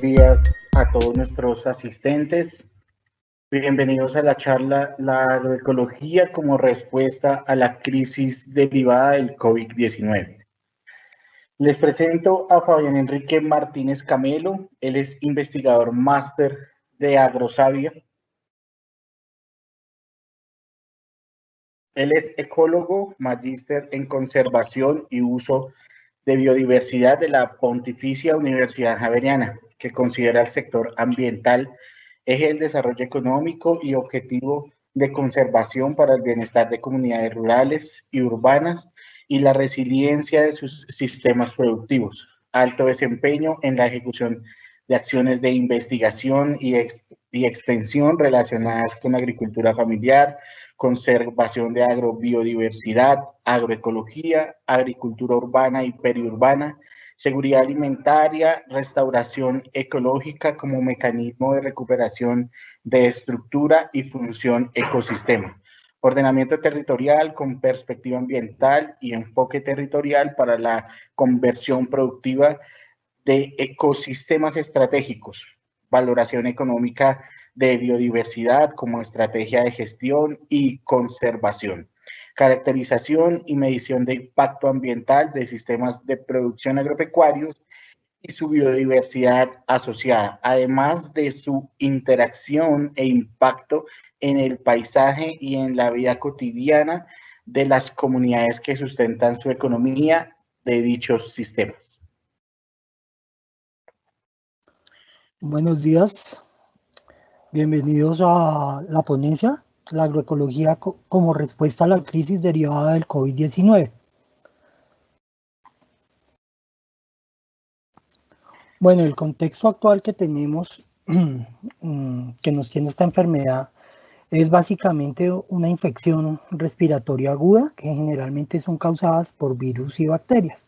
días a todos nuestros asistentes. Bienvenidos a la charla La agroecología como respuesta a la crisis derivada del COVID-19. Les presento a Fabián Enrique Martínez Camelo. Él es investigador máster de Agrosavia. Él es ecólogo, magíster en conservación y uso de biodiversidad de la Pontificia Universidad Javeriana, que considera el sector ambiental eje del desarrollo económico y objetivo de conservación para el bienestar de comunidades rurales y urbanas y la resiliencia de sus sistemas productivos. Alto desempeño en la ejecución de acciones de investigación y extensión relacionadas con agricultura familiar, conservación de agrobiodiversidad, agroecología, agricultura urbana y periurbana, seguridad alimentaria, restauración ecológica como mecanismo de recuperación de estructura y función ecosistema, ordenamiento territorial con perspectiva ambiental y enfoque territorial para la conversión productiva de ecosistemas estratégicos, valoración económica de biodiversidad como estrategia de gestión y conservación, caracterización y medición de impacto ambiental de sistemas de producción agropecuarios y su biodiversidad asociada, además de su interacción e impacto en el paisaje y en la vida cotidiana de las comunidades que sustentan su economía de dichos sistemas. Buenos días, bienvenidos a la ponencia, la agroecología como respuesta a la crisis derivada del COVID-19. Bueno, el contexto actual que tenemos, que nos tiene esta enfermedad, es básicamente una infección respiratoria aguda, que generalmente son causadas por virus y bacterias.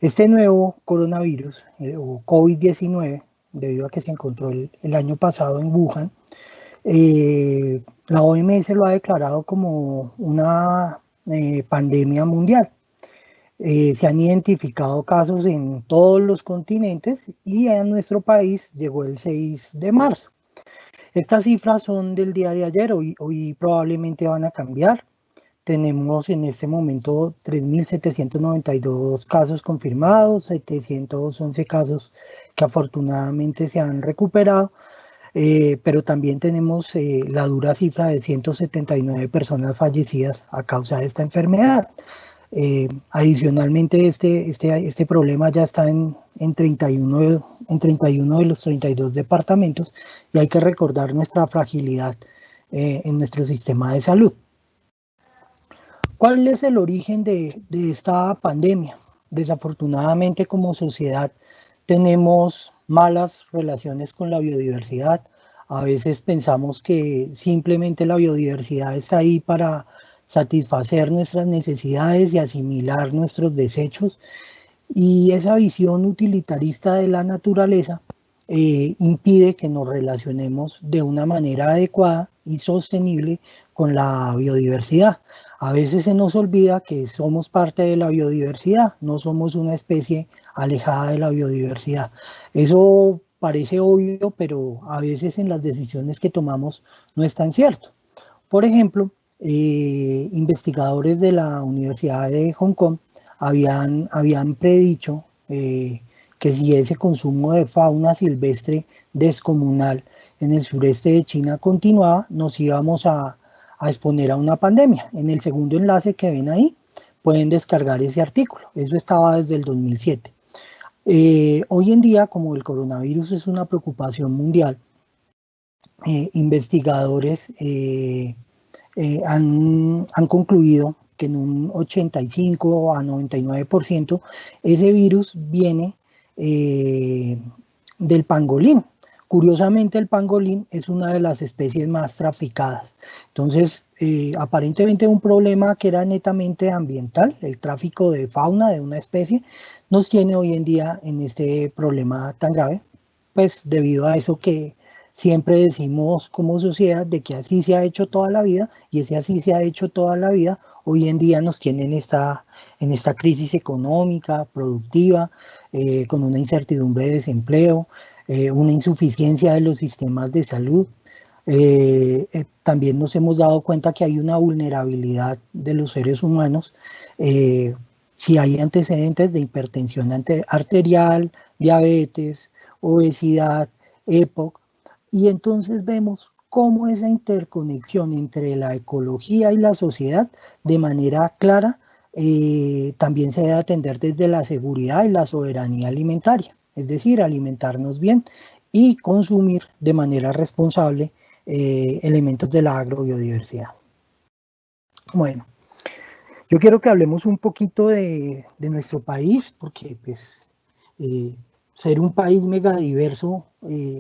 Este nuevo coronavirus, o COVID-19, debido a que se encontró el año pasado en Wuhan, la OMS lo ha declarado como una pandemia mundial. Se han identificado casos en todos los continentes y en nuestro país llegó el 6 de marzo. Estas cifras son del día de ayer, hoy probablemente van a cambiar. Tenemos en este momento 3.792 casos confirmados, 711 casos que afortunadamente se han recuperado, pero también tenemos la dura cifra de 179 personas fallecidas a causa de esta enfermedad. Adicionalmente, este problema ya está en 31 de los 32 departamentos y hay que recordar nuestra fragilidad en nuestro sistema de salud. ¿Cuál es el origen de esta pandemia? Desafortunadamente, como sociedad, tenemos malas relaciones con la biodiversidad. A veces pensamos que simplemente la biodiversidad está ahí para satisfacer nuestras necesidades y asimilar nuestros desechos. Y esa visión utilitarista de la naturaleza impide que nos relacionemos de una manera adecuada y sostenible con la biodiversidad. A veces se nos olvida que somos parte de la biodiversidad, no somos una especie alejada de la biodiversidad. Eso parece obvio, pero a veces en las decisiones que tomamos no es tan cierto. Por ejemplo, investigadores de la Universidad de Hong Kong habían predicho que si ese consumo de fauna silvestre descomunal en el sureste de China continuaba, nos íbamos a exponer a una pandemia. En el segundo enlace que ven ahí, pueden descargar ese artículo. Eso estaba desde el 2007. Hoy en día, como el coronavirus es una preocupación mundial, investigadores han concluido que en un 85 a 99% ese virus viene del pangolín. Curiosamente, el pangolín es una de las especies más traficadas. Entonces, aparentemente un problema que era netamente ambiental, el tráfico de fauna de una especie, nos tiene hoy en día en este problema tan grave, pues debido a eso que siempre decimos como sociedad de que así se ha hecho toda la vida, y ese así se ha hecho toda la vida, hoy en día nos tiene en esta crisis económica, productiva, con una incertidumbre de desempleo. una insuficiencia de los sistemas de salud. También nos hemos dado cuenta que hay una vulnerabilidad de los seres humanos si hay antecedentes de hipertensión arterial, diabetes, obesidad, EPOC, y entonces vemos cómo esa interconexión entre la ecología y la sociedad de manera clara también se debe atender desde la seguridad y la soberanía alimentaria, es decir, alimentarnos bien y consumir de manera responsable elementos de la agrobiodiversidad. Bueno, yo quiero que hablemos un poquito de nuestro país, porque pues, ser un país megadiverso,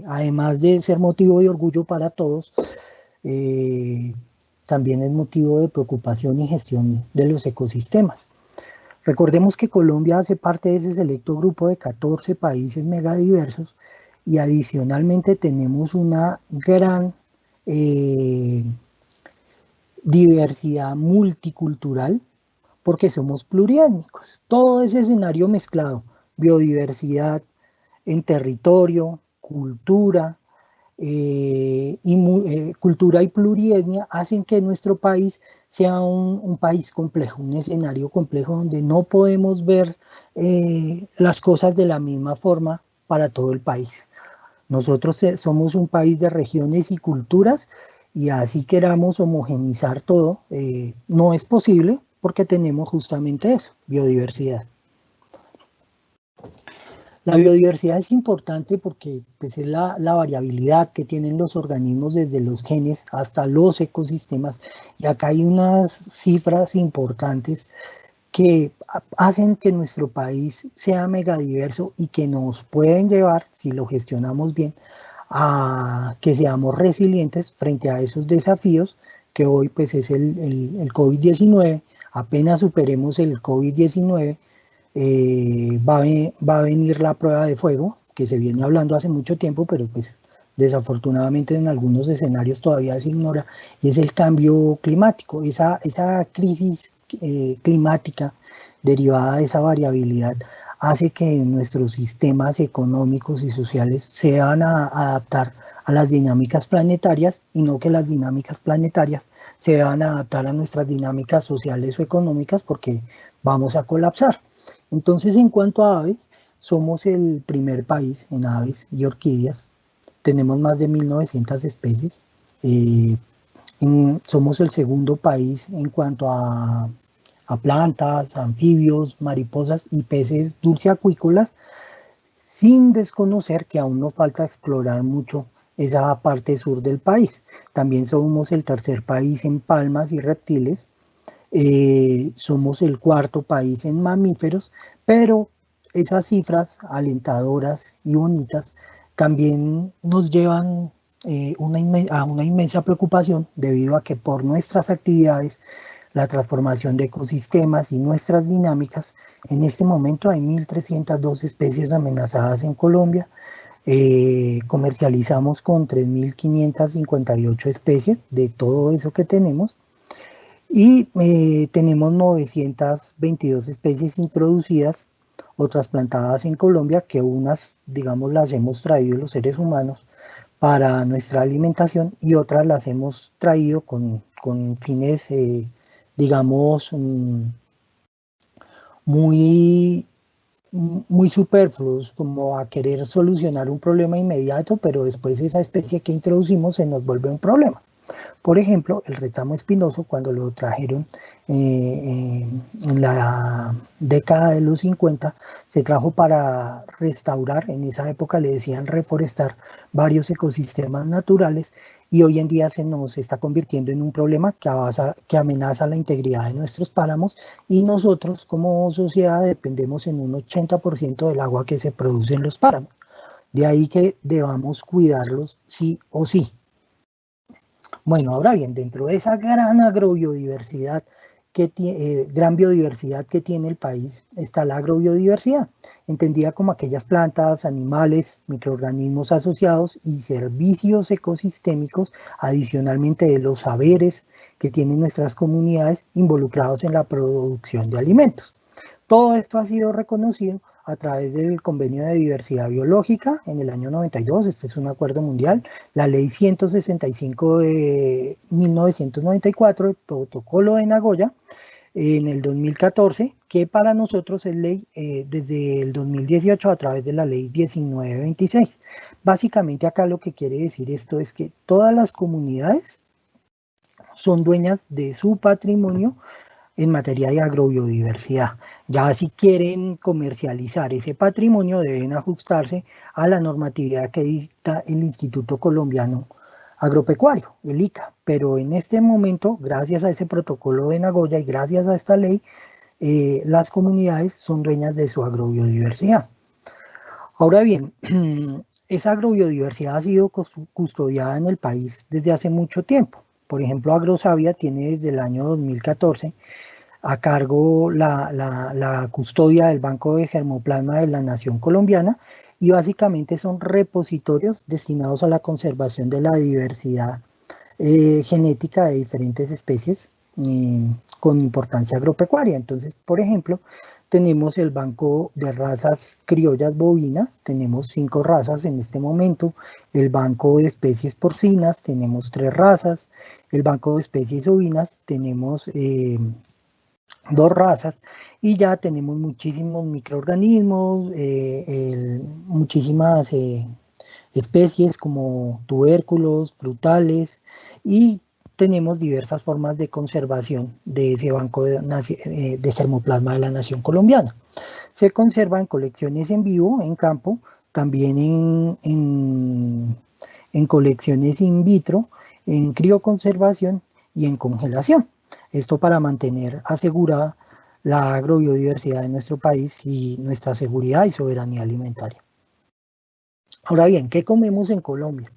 además de ser motivo de orgullo para todos, también es motivo de preocupación y gestión de los ecosistemas. Recordemos que Colombia hace parte de ese selecto grupo de 14 países megadiversos y adicionalmente tenemos una gran diversidad multicultural porque somos pluriétnicos. Todo ese escenario mezclado, biodiversidad en territorio, cultura, cultura y plurietnia hacen que nuestro país sea un país complejo, un escenario complejo donde no podemos ver las cosas de la misma forma para todo el país. Nosotros somos un país de regiones y culturas y así queramos homogenizar todo, no es posible porque tenemos justamente eso, biodiversidad. La biodiversidad es importante porque pues, es la variabilidad que tienen los organismos desde los genes hasta los ecosistemas. Y acá hay unas cifras importantes que hacen que nuestro país sea megadiverso y que nos pueden llevar, si lo gestionamos bien, a que seamos resilientes frente a esos desafíos que hoy pues es el COVID-19. Apenas superemos el COVID-19, va a venir la prueba de fuego, que se viene hablando hace mucho tiempo, pero pues desafortunadamente en algunos escenarios todavía se ignora, y es el cambio climático, esa crisis climática derivada de esa variabilidad hace que nuestros sistemas económicos y sociales se van a adaptar a las dinámicas planetarias y no que las dinámicas planetarias se van a adaptar a nuestras dinámicas sociales o económicas porque vamos a colapsar. Entonces, en cuanto a aves, somos el primer país en aves y orquídeas. Tenemos más de 1.900 especies. Somos el segundo país en cuanto a plantas, anfibios, mariposas y peces dulceacuícolas, sin desconocer que aún nos falta explorar mucho esa parte sur del país. También somos el tercer país en palmas y reptiles. Somos el cuarto país en mamíferos, pero esas cifras alentadoras y bonitas también nos llevan a una inmensa preocupación debido a que por nuestras actividades, la transformación de ecosistemas y nuestras dinámicas, en este momento hay 1.302 especies amenazadas en Colombia. Comercializamos con 3.558 especies de todo eso que tenemos. Y tenemos 922 especies introducidas o trasplantadas en Colombia, que unas, digamos, las hemos traído los seres humanos para nuestra alimentación y otras las hemos traído con fines, digamos, muy superfluos, como a querer solucionar un problema inmediato, pero después esa especie que introducimos se nos vuelve un problema. Por ejemplo, el retamo espinoso, cuando lo trajeron en la década de los 50, se trajo para restaurar, en esa época le decían reforestar varios ecosistemas naturales, y hoy en día se nos está convirtiendo en un problema que amenaza la integridad de nuestros páramos, y nosotros como sociedad dependemos en un 80% del agua que se produce en los páramos. De ahí que debamos cuidarlos sí o sí. Bueno, ahora bien, dentro de esa gran agrobiodiversidad, gran biodiversidad que tiene el país, está la agrobiodiversidad, entendida como aquellas plantas, animales, microorganismos asociados y servicios ecosistémicos, adicionalmente de los saberes que tienen nuestras comunidades involucrados en la producción de alimentos. Todo esto ha sido reconocido a través del Convenio de Diversidad Biológica en el año 92, este es un acuerdo mundial, la Ley 165 de 1994, el Protocolo de Nagoya, en el 2014, que para nosotros es ley desde el 2018 a través de la ley 1926. Básicamente acá lo que quiere decir esto es que todas las comunidades son dueñas de su patrimonio en materia de agrobiodiversidad. Ya si quieren comercializar ese patrimonio deben ajustarse a la normatividad que dicta el Instituto Colombiano Agropecuario, el ICA, pero en este momento, gracias a ese protocolo de Nagoya y gracias a esta ley, las comunidades son dueñas de su agrobiodiversidad. Ahora bien, esa agrobiodiversidad ha sido custodiada en el país desde hace mucho tiempo. Por ejemplo, Agrosavia tiene desde el año 2014 a cargo la custodia del Banco de Germoplasma de la Nación Colombiana, y básicamente son repositorios destinados a la conservación de la diversidad genética de diferentes especies con importancia agropecuaria. Entonces, por ejemplo, tenemos el Banco de Razas Criollas Bovinas, tenemos 5 razas en este momento, el Banco de Especies Porcinas, tenemos 3 razas, el Banco de Especies Ovinas, tenemos 2 razas, y ya tenemos muchísimos microorganismos, muchísimas especies como tubérculos, frutales, y tenemos diversas formas de conservación de ese banco de germoplasma de la Nación Colombiana. Se conserva en colecciones en vivo, en campo, también en colecciones in vitro, en crioconservación y en congelación. Esto para mantener asegurada la agrobiodiversidad de nuestro país y nuestra seguridad y soberanía alimentaria. Ahora bien, ¿qué comemos en Colombia?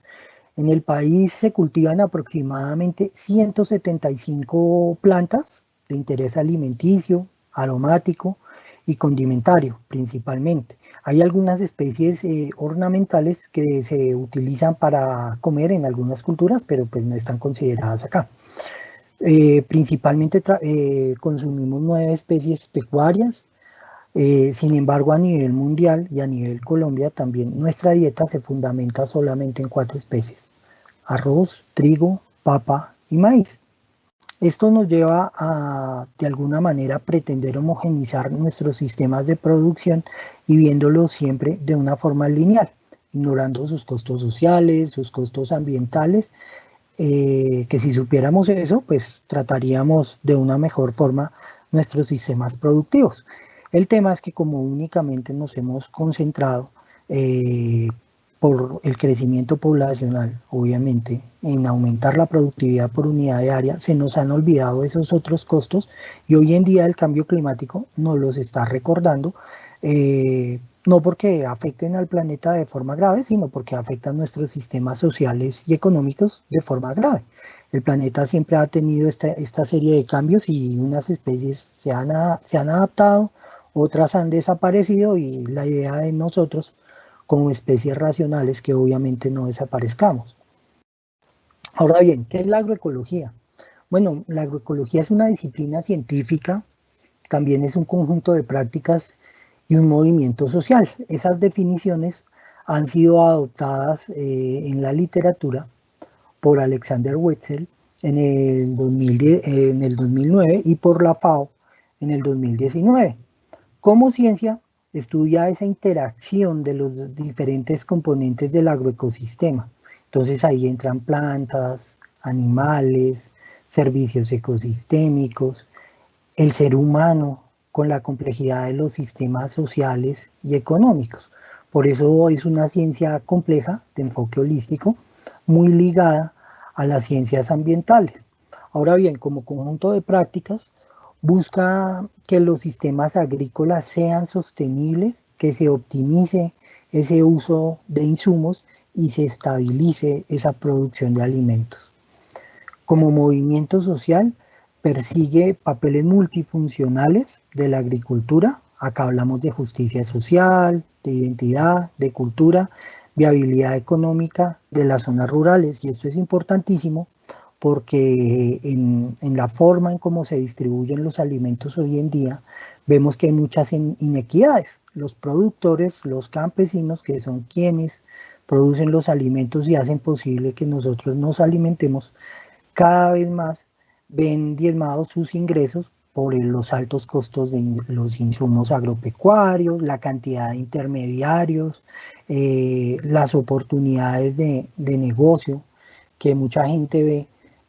En el país se cultivan aproximadamente 175 plantas de interés alimenticio, aromático y condimentario principalmente. Hay algunas especies ornamentales que se utilizan para comer en algunas culturas, pero pues no están consideradas acá. Principalmente consumimos 9 especies pecuarias. Sin embargo, a nivel mundial y a nivel Colombia también nuestra dieta se fundamenta solamente en 4 especies: arroz, trigo, papa y maíz. Esto nos lleva a, de alguna manera, pretender homogenizar nuestros sistemas de producción y viéndolos siempre de una forma lineal, ignorando sus costos sociales, sus costos ambientales, que si supiéramos eso, pues trataríamos de una mejor forma nuestros sistemas productivos. El tema es que como únicamente nos hemos concentrado por el crecimiento poblacional, obviamente, en aumentar la productividad por unidad de área, se nos han olvidado esos otros costos, y hoy en día el cambio climático nos los está recordando, no porque afecten al planeta de forma grave, sino porque afectan nuestros sistemas sociales y económicos de forma grave. El planeta siempre ha tenido esta serie de cambios y unas especies se han adaptado, otras han desaparecido, y la idea de nosotros como especies racionales que obviamente no desaparezcamos. Ahora bien, ¿qué es la agroecología? Bueno, la agroecología es una disciplina científica, también es un conjunto de prácticas y un movimiento social. Esas definiciones han sido adoptadas en la literatura por Alexander Wetzel en el 2009 y por la FAO en el 2019. Como ciencia, estudia esa interacción de los diferentes componentes del agroecosistema. Entonces ahí entran plantas, animales, servicios ecosistémicos, el ser humano, con la complejidad de los sistemas sociales y económicos. Por eso es una ciencia compleja, de enfoque holístico, muy ligada a las ciencias ambientales. Ahora bien, como conjunto de prácticas, busca que los sistemas agrícolas sean sostenibles, que se optimice ese uso de insumos y se estabilice esa producción de alimentos. Como movimiento social, persigue papeles multifuncionales de la agricultura. Acá hablamos de justicia social, de identidad, de cultura, viabilidad económica de las zonas rurales, y esto es importantísimo porque en la forma en cómo se distribuyen los alimentos hoy en día, vemos que hay muchas inequidades. Los productores, los campesinos, que son quienes producen los alimentos y hacen posible que nosotros nos alimentemos, cada vez más ven diezmados sus ingresos por los altos costos de los insumos agropecuarios, la cantidad de intermediarios, las oportunidades de negocio que mucha gente ve,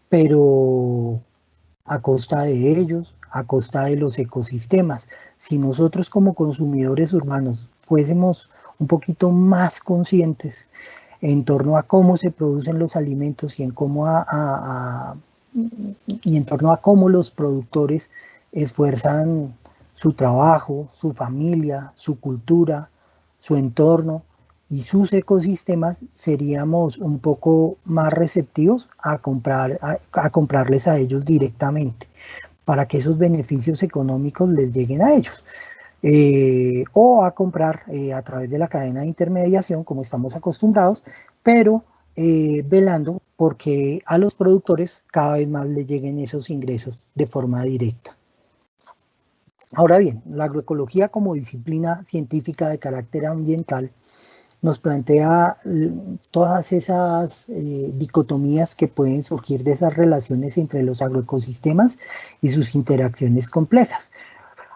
pero a costa de ellos, a costa de los ecosistemas. Si nosotros como consumidores urbanos fuésemos un poquito más conscientes en torno a cómo se producen los alimentos y en torno a cómo los productores esfuerzan su trabajo, su familia, su cultura, su entorno y sus ecosistemas, seríamos un poco más receptivos a comprarles a ellos directamente para que esos beneficios económicos les lleguen a ellos. O a comprar a través de la cadena de intermediación, como estamos acostumbrados, pero velando porque a los productores cada vez más les lleguen esos ingresos de forma directa. Ahora bien, la agroecología como disciplina científica de carácter ambiental nos plantea todas esas dicotomías que pueden surgir de esas relaciones entre los agroecosistemas y sus interacciones complejas.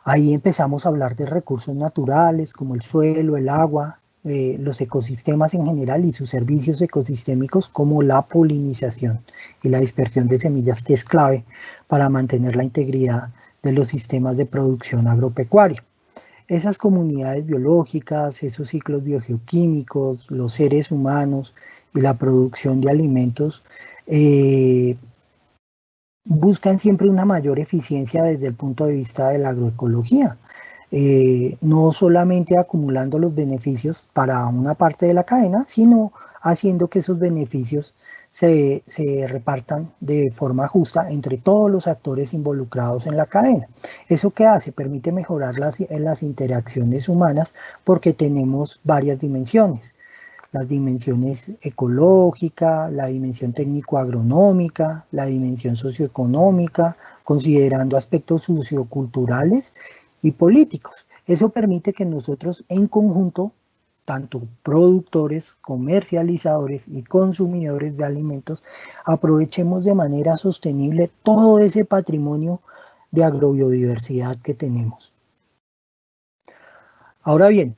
Ahí empezamos a hablar de recursos naturales como el suelo, el agua, los ecosistemas en general y sus servicios ecosistémicos como la polinización y la dispersión de semillas, que es clave para mantener la integridad de los sistemas de producción agropecuaria. Esas comunidades biológicas, esos ciclos biogeoquímicos, los seres humanos y la producción de alimentos buscan siempre una mayor eficiencia desde el punto de vista de la agroecología, no solamente acumulando los beneficios para una parte de la cadena, sino haciendo que esos beneficios se repartan de forma justa entre todos los actores involucrados en la cadena. ¿Eso qué hace? Permite mejorar las interacciones humanas porque tenemos varias dimensiones. Las dimensiones ecológica, la dimensión técnico-agronómica, la dimensión socioeconómica, considerando aspectos socioculturales y políticos. Eso permite que nosotros en conjunto, tanto productores, comercializadores y consumidores de alimentos, aprovechemos de manera sostenible todo ese patrimonio de agrobiodiversidad que tenemos. Ahora bien,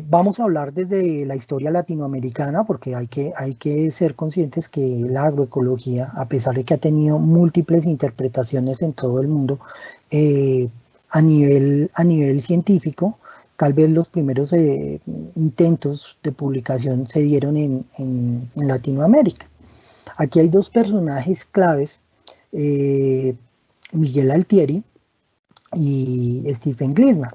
vamos a hablar desde la historia latinoamericana, porque hay que ser conscientes que la agroecología, a pesar de que ha tenido múltiples interpretaciones en todo el mundo, a nivel científico, tal vez los primeros intentos de publicación se dieron en Latinoamérica. Aquí hay dos personajes claves, Miguel Altieri y Stephen Gliessman.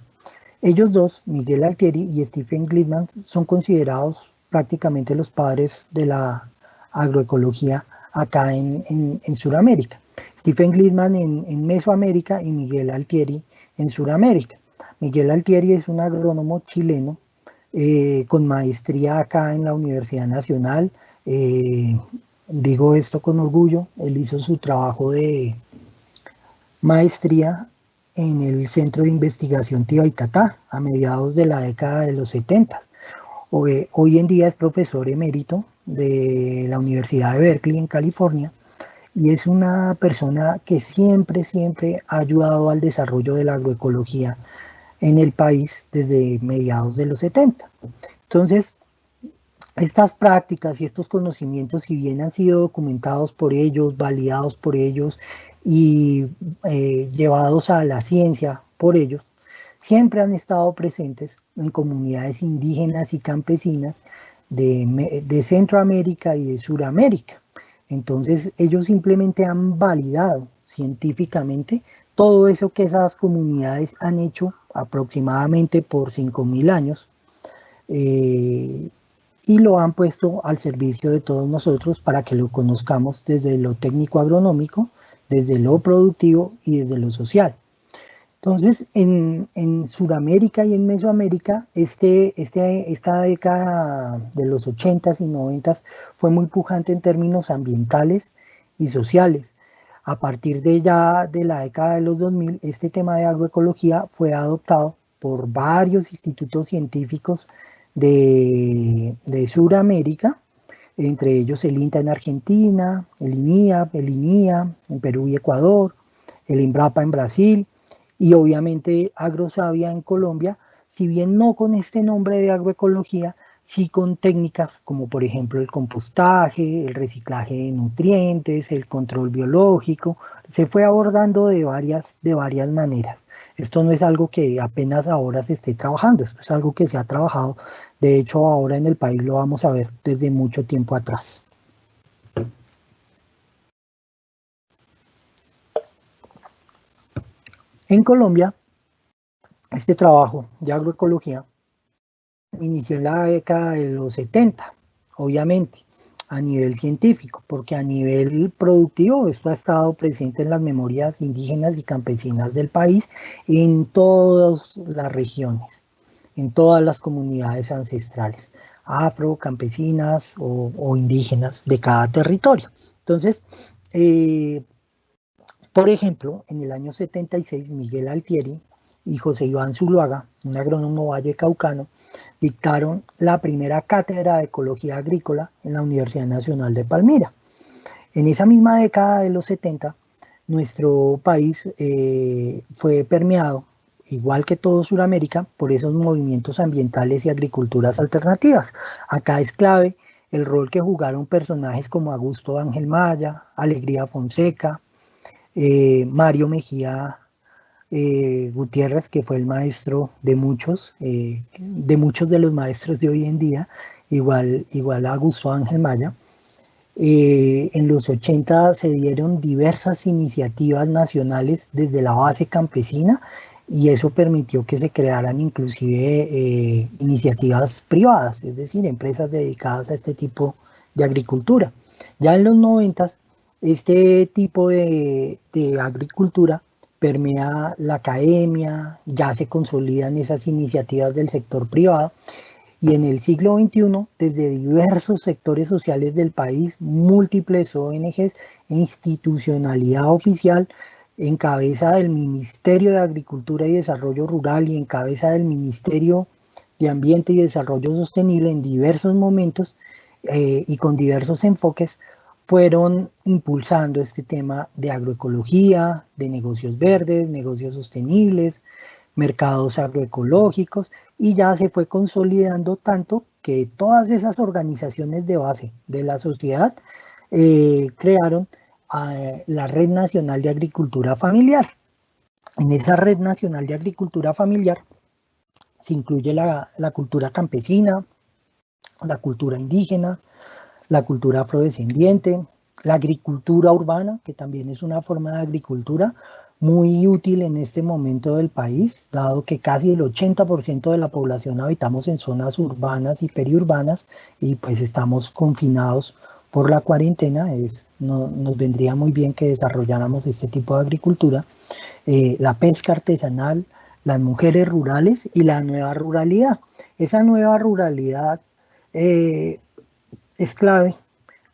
Ellos dos, Miguel Altieri y Stephen Gliessman, son considerados prácticamente los padres de la agroecología acá en Sudamérica. Stephen Gliessman en Mesoamérica y Miguel Altieri en Sudamérica. Miguel Altieri es un agrónomo chileno con maestría acá en la Universidad Nacional. Digo esto con orgullo, él hizo su trabajo de maestría en el Centro de Investigación Tibaitatá a mediados de la década de los 70. Hoy en día es profesor emérito de la Universidad de Berkeley en California y es una persona que siempre ha ayudado al desarrollo de la agroecología en el país desde mediados de los 70. Entonces, estas prácticas y estos conocimientos, si bien han sido documentados por ellos, validados por ellos y llevados a la ciencia por ellos, siempre han estado presentes en comunidades indígenas y campesinas de Centroamérica y de Suramérica. Entonces, ellos simplemente han validado científicamente todo eso que esas comunidades han hecho aproximadamente por 5.000 años y lo han puesto al servicio de todos nosotros para que lo conozcamos desde lo técnico agronómico, desde lo productivo y desde lo social. Entonces, en Sudamérica y en Mesoamérica, esta década de los 80s y 90s fue muy pujante en términos ambientales y sociales. A partir de ya de la década de los 2000, este tema de agroecología fue adoptado por varios institutos científicos de Sudamérica, entre ellos el INTA en Argentina, el INIAP, el INIA en Perú y Ecuador, el INBRAPA en Brasil y obviamente AgroSavia en Colombia, si bien no con este nombre de agroecología, sí con técnicas como por ejemplo el compostaje, el reciclaje de nutrientes, el control biológico, se fue abordando de varias maneras. Esto no es algo que apenas ahora se esté trabajando, esto es algo que se ha trabajado, de hecho ahora en el país lo vamos a ver desde mucho tiempo atrás. En Colombia, este trabajo de agroecología inició en la década de los 70, obviamente, a nivel científico, porque a nivel productivo esto ha estado presente en las memorias indígenas y campesinas del país en todas las regiones, en todas las comunidades ancestrales, afro, campesinas o indígenas de cada territorio. Entonces, por ejemplo, en el año 76, Miguel Altieri y José Iván Zuluaga, un agrónomo vallecaucano, dictaron la primera cátedra de ecología agrícola en la Universidad Nacional de Palmira. En esa misma década de los 70, nuestro país fue permeado, igual que todo Sudamérica, por esos movimientos ambientales y agriculturas alternativas. Acá es clave el rol que jugaron personajes como Augusto Ángel Maya, Alegría Fonseca, Mario Mejía Gutiérrez, que fue el maestro de muchos de los maestros de hoy en día, igual a Augusto Ángel Maya. En los 80 se dieron diversas iniciativas nacionales desde la base campesina y eso permitió que se crearan inclusive iniciativas privadas, es decir, empresas dedicadas a este tipo de agricultura. Ya en los 90 este tipo de agricultura permea la academia, ya se consolidan esas iniciativas del sector privado y en el siglo XXI, desde diversos sectores sociales del país, múltiples ONGs e institucionalidad oficial, en cabeza del Ministerio de Agricultura y Desarrollo Rural y en cabeza del Ministerio de Ambiente y Desarrollo Sostenible en diversos momentos y con diversos enfoques, fueron impulsando este tema de agroecología, de negocios verdes, negocios sostenibles, mercados agroecológicos, y ya se fue consolidando tanto que todas esas organizaciones de base de la sociedad crearon la Red Nacional de Agricultura Familiar. En esa Red Nacional de Agricultura Familiar se incluye la cultura campesina, la cultura indígena, la cultura afrodescendiente, la agricultura urbana, que también es una forma de agricultura muy útil en este momento del país, dado que casi el 80% de la población habitamos en zonas urbanas y periurbanas y pues estamos confinados por la cuarentena, nos vendría muy bien que desarrolláramos este tipo de agricultura, la pesca artesanal, las mujeres rurales y la nueva ruralidad. Esa nueva ruralidad es clave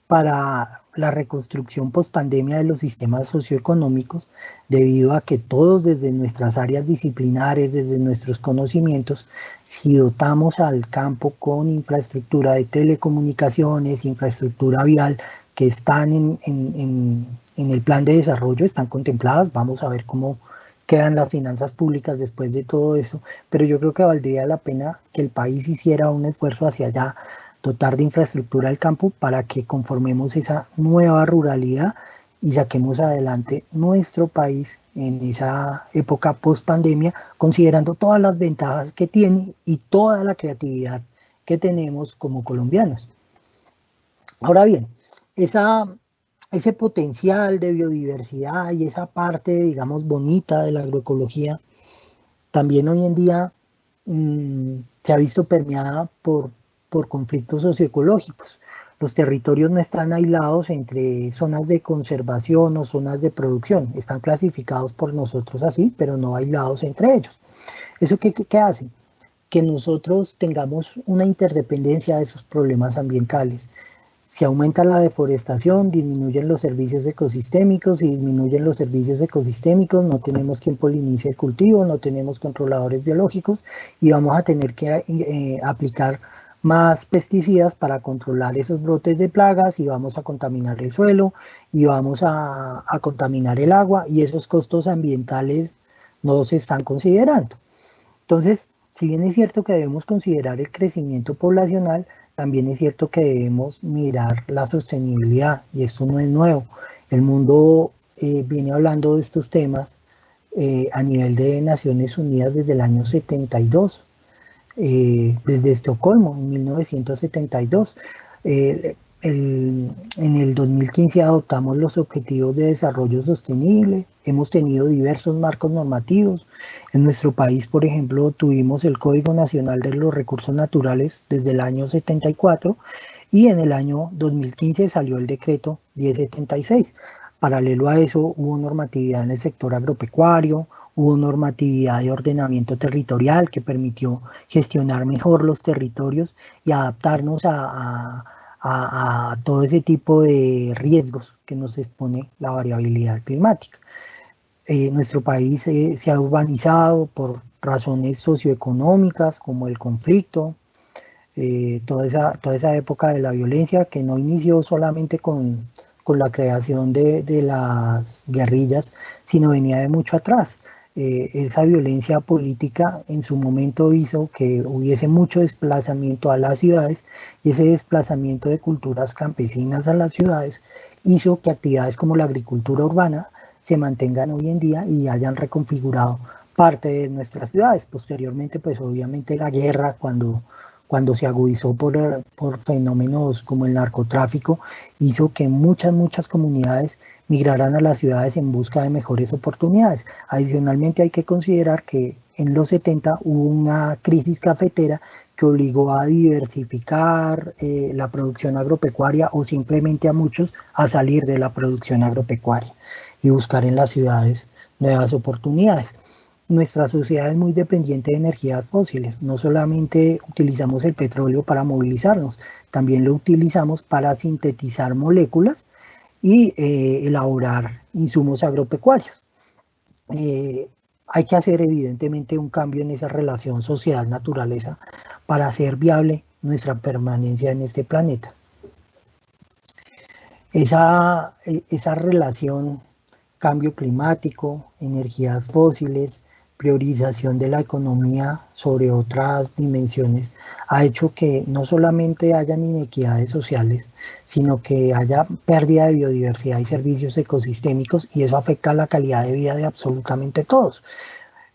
para la reconstrucción post-pandemia de los sistemas socioeconómicos, debido a que todos desde nuestras áreas disciplinares, desde nuestros conocimientos, si dotamos al campo con infraestructura de telecomunicaciones, infraestructura vial, que están en el plan de desarrollo, están contempladas, vamos a ver cómo quedan las finanzas públicas después de todo eso, pero yo creo que valdría la pena que el país hiciera un esfuerzo hacia allá, dotar de infraestructura al campo para que conformemos esa nueva ruralidad y saquemos adelante nuestro país en esa época post pandemia, considerando todas las ventajas que tiene y toda la creatividad que tenemos como colombianos. Ahora bien, ese potencial de biodiversidad y esa parte, digamos, bonita de la agroecología, también hoy en día se ha visto permeada por conflictos socioecológicos. Los territorios no están aislados entre zonas de conservación o zonas de producción. Están clasificados por nosotros así, pero no aislados entre ellos. ¿Eso qué hace? Que nosotros tengamos una interdependencia de esos problemas ambientales. Si aumenta la deforestación, disminuyen los servicios ecosistémicos, si disminuyen los servicios ecosistémicos, no tenemos quien polinice el cultivo, no tenemos controladores biológicos y vamos a tener que aplicar más pesticidas para controlar esos brotes de plagas y vamos a contaminar el suelo y vamos a contaminar el agua y esos costos ambientales no se están considerando. Entonces, si bien es cierto que debemos considerar el crecimiento poblacional, también es cierto que debemos mirar la sostenibilidad, y esto no es nuevo. El mundo viene hablando de estos temas a nivel de Naciones Unidas desde el año 72, desde Estocolmo, en 1972. En el 2015 adoptamos los Objetivos de Desarrollo Sostenible, hemos tenido diversos marcos normativos. En nuestro país, por ejemplo, tuvimos el Código Nacional de los Recursos Naturales desde el año 74 y en el año 2015 salió el decreto 1076. Paralelo a eso hubo normatividad en el sector agropecuario, hubo normatividad de ordenamiento territorial que permitió gestionar mejor los territorios y adaptarnos a todo ese tipo de riesgos que nos expone la variabilidad climática. Nuestro país se ha urbanizado por razones socioeconómicas como el conflicto, toda esa época de la violencia que no inició solamente con la creación de las guerrillas, sino venía de mucho atrás. Esa violencia política en su momento hizo que hubiese mucho desplazamiento a las ciudades y ese desplazamiento de culturas campesinas a las ciudades hizo que actividades como la agricultura urbana se mantengan hoy en día y hayan reconfigurado parte de nuestras ciudades. Posteriormente, pues obviamente la guerra, cuando se agudizó por fenómenos como el narcotráfico, hizo que muchas comunidades migraran a las ciudades en busca de mejores oportunidades. Adicionalmente hay que considerar que en los 70 hubo una crisis cafetera que obligó a diversificar la producción agropecuaria o simplemente a muchos a salir de la producción agropecuaria y buscar en las ciudades nuevas oportunidades. Nuestra sociedad es muy dependiente de energías fósiles. No solamente utilizamos el petróleo para movilizarnos, también lo utilizamos para sintetizar moléculas y elaborar insumos agropecuarios. Hay que hacer evidentemente un cambio en esa relación sociedad-naturaleza para hacer viable nuestra permanencia en este planeta. Esa relación cambio climático, energías fósiles, priorización de la economía sobre otras dimensiones, ha hecho que no solamente hayan inequidades sociales, sino que haya pérdida de biodiversidad y servicios ecosistémicos, y eso afecta a la calidad de vida de absolutamente todos.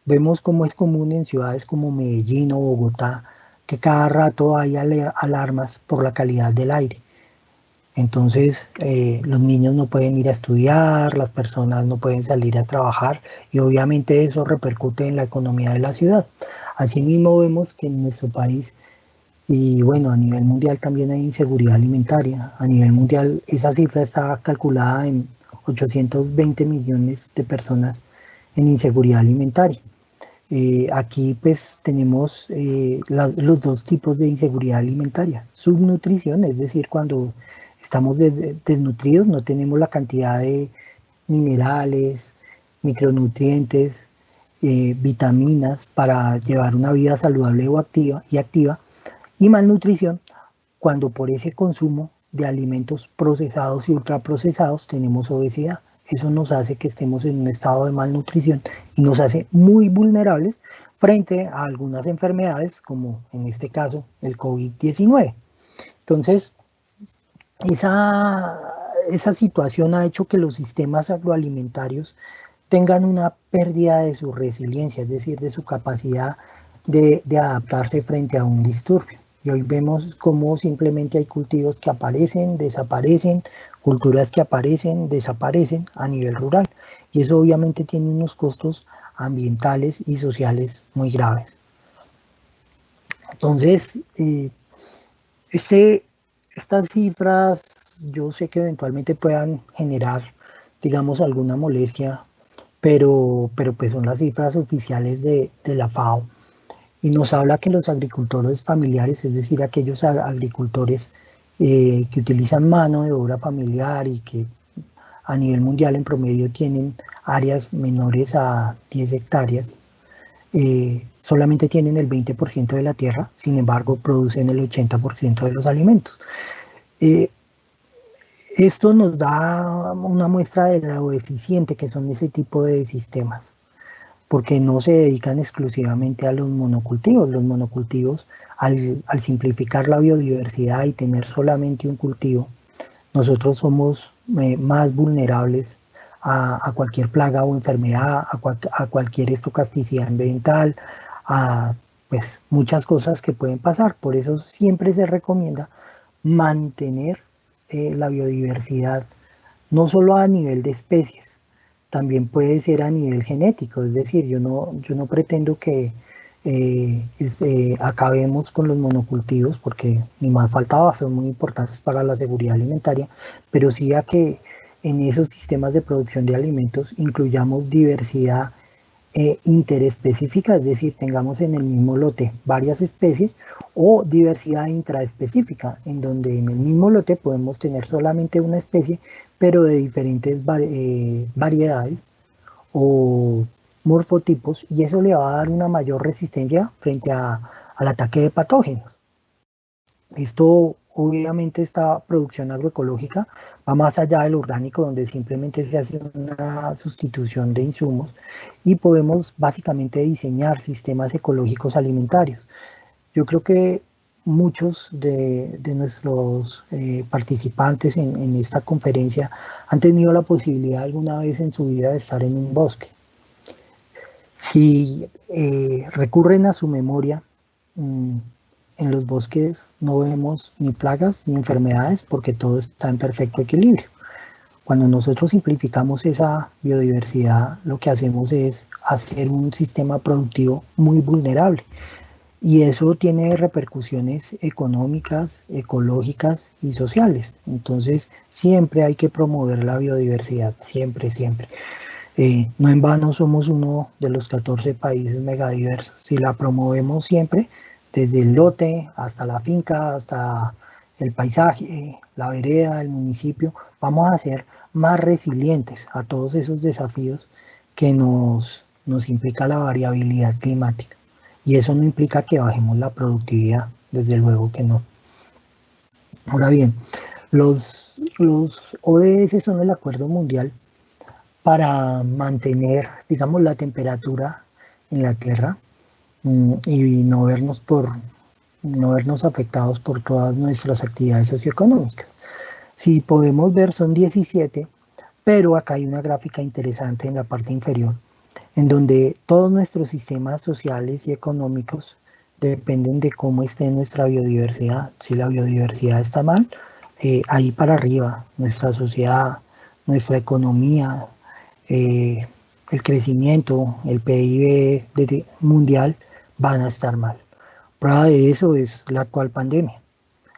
Vemos cómo es común en ciudades como Medellín o Bogotá que cada rato hay alarmas por la calidad del aire. Entonces, los niños no pueden ir a estudiar, las personas no pueden salir a trabajar y obviamente eso repercute en la economía de la ciudad. Asimismo, vemos que en nuestro país, y bueno, a nivel mundial también hay inseguridad alimentaria. A nivel mundial esa cifra está calculada en 820 millones de personas en inseguridad alimentaria. Aquí pues tenemos los dos tipos de inseguridad alimentaria. Subnutrición, es decir, cuando estamos desnutridos, no tenemos la cantidad de minerales, micronutrientes, vitaminas para llevar una vida saludable o activa. Y malnutrición, cuando por ese consumo de alimentos procesados y ultraprocesados tenemos obesidad. Eso nos hace que estemos en un estado de malnutrición y nos hace muy vulnerables frente a algunas enfermedades, como en este caso el COVID-19. Entonces, esa situación ha hecho que los sistemas agroalimentarios tengan una pérdida de su resiliencia, es decir, de su capacidad de adaptarse frente a un disturbio. Y hoy vemos cómo simplemente hay cultivos que aparecen, desaparecen, culturas que aparecen, desaparecen a nivel rural. Y eso obviamente tiene unos costos ambientales y sociales muy graves. Entonces, estas cifras yo sé que eventualmente puedan generar, digamos, alguna molestia, pero pues son las cifras oficiales de la FAO. Y nos habla que los agricultores familiares, es decir, aquellos agricultores que utilizan mano de obra familiar y que a nivel mundial en promedio tienen áreas menores a 10 hectáreas, solamente tienen el 20% de la tierra, sin embargo producen el 80% de los alimentos. Esto nos da una muestra de lo eficiente que son ese tipo de sistemas, porque no se dedican exclusivamente a los monocultivos. Los monocultivos, al simplificar la biodiversidad y tener solamente un cultivo, nosotros somos más vulnerables a cualquier plaga o enfermedad, a cualquier estocasticidad ambiental, a pues, muchas cosas que pueden pasar. Por eso siempre se recomienda mantener la biodiversidad, no solo a nivel de especies, también puede ser a nivel genético. Es decir, yo no pretendo que acabemos con los monocultivos, porque ni más faltaba, son muy importantes para la seguridad alimentaria, pero sí a que en esos sistemas de producción de alimentos incluyamos diversidad interespecífica, es decir, tengamos en el mismo lote varias especies, o diversidad intraespecífica, en donde en el mismo lote podemos tener solamente una especie, pero de diferentes variedades o morfotipos, y eso le va a dar una mayor resistencia frente al ataque de patógenos. Esto, obviamente, esta producción agroecológica va más allá del orgánico, donde simplemente se hace una sustitución de insumos y podemos básicamente diseñar sistemas ecológicos alimentarios. Yo creo que muchos de nuestros participantes en esta conferencia han tenido la posibilidad alguna vez en su vida de estar en un bosque. Si recurren a su memoria, en los bosques no vemos ni plagas ni enfermedades porque todo está en perfecto equilibrio. Cuando nosotros simplificamos esa biodiversidad, lo que hacemos es hacer un sistema productivo muy vulnerable. Y eso tiene repercusiones económicas, ecológicas y sociales. Entonces, siempre hay que promover la biodiversidad, siempre, siempre. No en vano somos uno de los 14 países megadiversos. Si la promovemos siempre, desde el lote hasta la finca, hasta el paisaje, la vereda, el municipio, vamos a ser más resilientes a todos esos desafíos que nos implica la variabilidad climática. Y eso no implica que bajemos la productividad, desde luego que no. Ahora bien, los ODS son el acuerdo mundial para mantener, digamos, la temperatura en la Tierra y no vernos afectados por todas nuestras actividades socioeconómicas. Si podemos ver, son 17, pero acá hay una gráfica interesante en la parte inferior, en donde todos nuestros sistemas sociales y económicos dependen de cómo esté nuestra biodiversidad. Si la biodiversidad está mal, ahí para arriba, nuestra sociedad, nuestra economía, el crecimiento, el PIB mundial van a estar mal. Prueba de eso es la actual pandemia.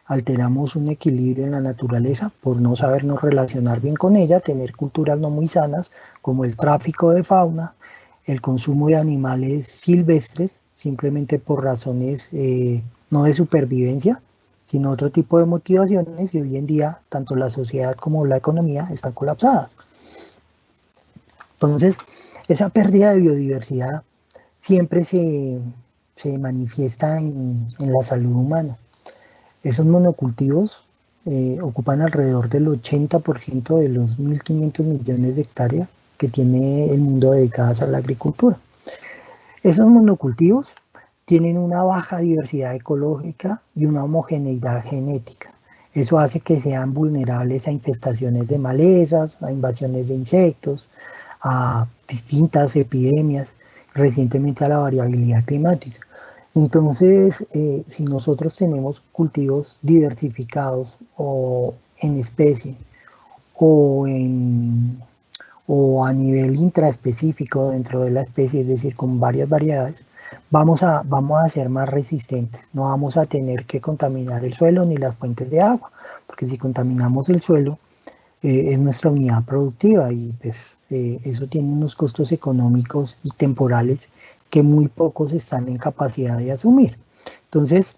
Alteramos un equilibrio en la naturaleza por no sabernos relacionar bien con ella, tener culturas no muy sanas, como el tráfico de fauna, el consumo de animales silvestres, simplemente por razones no de supervivencia, sino otro tipo de motivaciones, y hoy en día tanto la sociedad como la economía están colapsadas. Entonces, esa pérdida de biodiversidad siempre se manifiesta en la salud humana. Esos monocultivos ocupan alrededor del 80% de los 1.500 millones de hectáreas que tiene el mundo dedicadas a la agricultura. Esos monocultivos tienen una baja diversidad ecológica y una homogeneidad genética. Eso hace que sean vulnerables a infestaciones de malezas, a invasiones de insectos, a distintas epidemias, recientemente a la variabilidad climática. Entonces, si nosotros tenemos cultivos diversificados o en especie o a nivel intraespecífico dentro de la especie, es decir, con varias variedades, vamos a ser más resistentes. No vamos a tener que contaminar el suelo ni las fuentes de agua, porque si contaminamos el suelo, es nuestra unidad productiva y pues, eso tiene unos costos económicos y temporales que muy pocos están en capacidad de asumir. Entonces,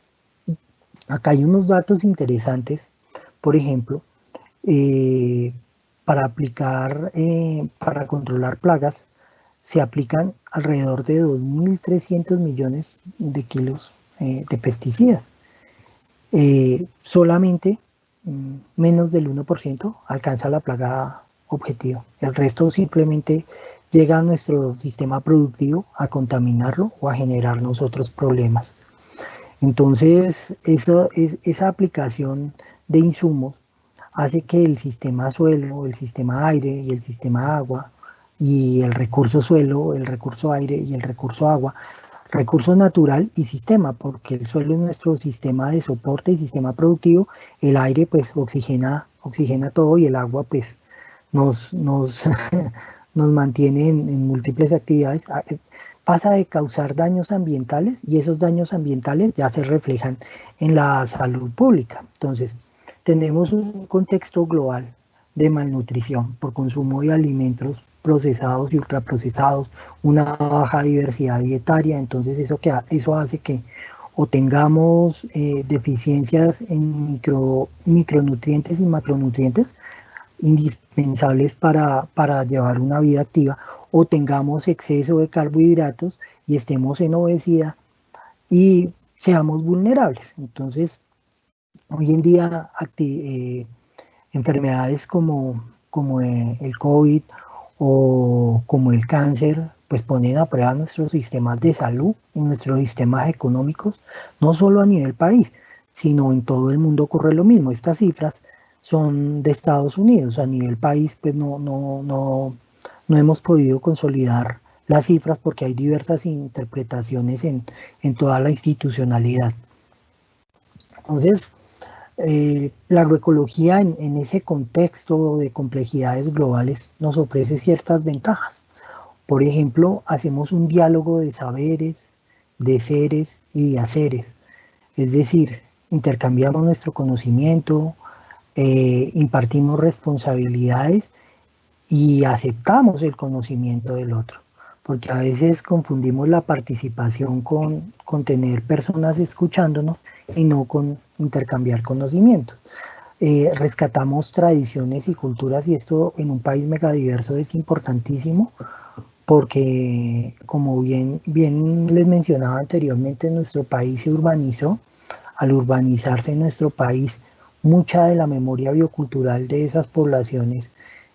acá hay unos datos interesantes por ejemplo, para controlar plagas, se aplican alrededor de 2.300 millones de kilos de pesticidas. Solamente menos del 1% alcanza la plaga objetivo. El resto simplemente llega a nuestro sistema productivo a contaminarlo o a generarnos otros problemas. Entonces, esa aplicación de insumos hace que el sistema suelo, el sistema aire y el sistema agua y el recurso suelo, el recurso aire y el recurso agua, recurso natural y sistema, porque el suelo es nuestro sistema de soporte y sistema productivo, el aire pues oxigena todo y el agua pues nos mantiene en múltiples actividades. Pasa de causar daños ambientales y esos daños ambientales ya se reflejan en la salud pública. Entonces, tenemos un contexto global de malnutrición por consumo de alimentos procesados y ultraprocesados, una baja diversidad dietaria, entonces eso hace que o tengamos deficiencias en micronutrientes y macronutrientes indispensables para llevar una vida activa, o tengamos exceso de carbohidratos y estemos en obesidad y seamos vulnerables. Entonces, hoy en día enfermedades como el COVID o como el cáncer, pues ponen a prueba nuestros sistemas de salud y nuestros sistemas económicos, no solo a nivel país, sino en todo el mundo ocurre lo mismo. Estas cifras son de Estados Unidos, a nivel país pues no hemos podido consolidar las cifras porque hay diversas interpretaciones en toda la institucionalidad. Entonces, la agroecología en ese contexto de complejidades globales nos ofrece ciertas ventajas. Por ejemplo, hacemos un diálogo de saberes, de seres y de haceres. Es decir, intercambiamos nuestro conocimiento, impartimos responsabilidades y aceptamos el conocimiento del otro. Porque a veces confundimos la participación con tener personas escuchándonos y no con intercambiar conocimientos. Rescatamos tradiciones y culturas, y esto en un país megadiverso es importantísimo porque, como bien les mencionaba anteriormente, nuestro país se urbanizó. Al urbanizarse en nuestro país, mucha de la memoria biocultural de esas poblaciones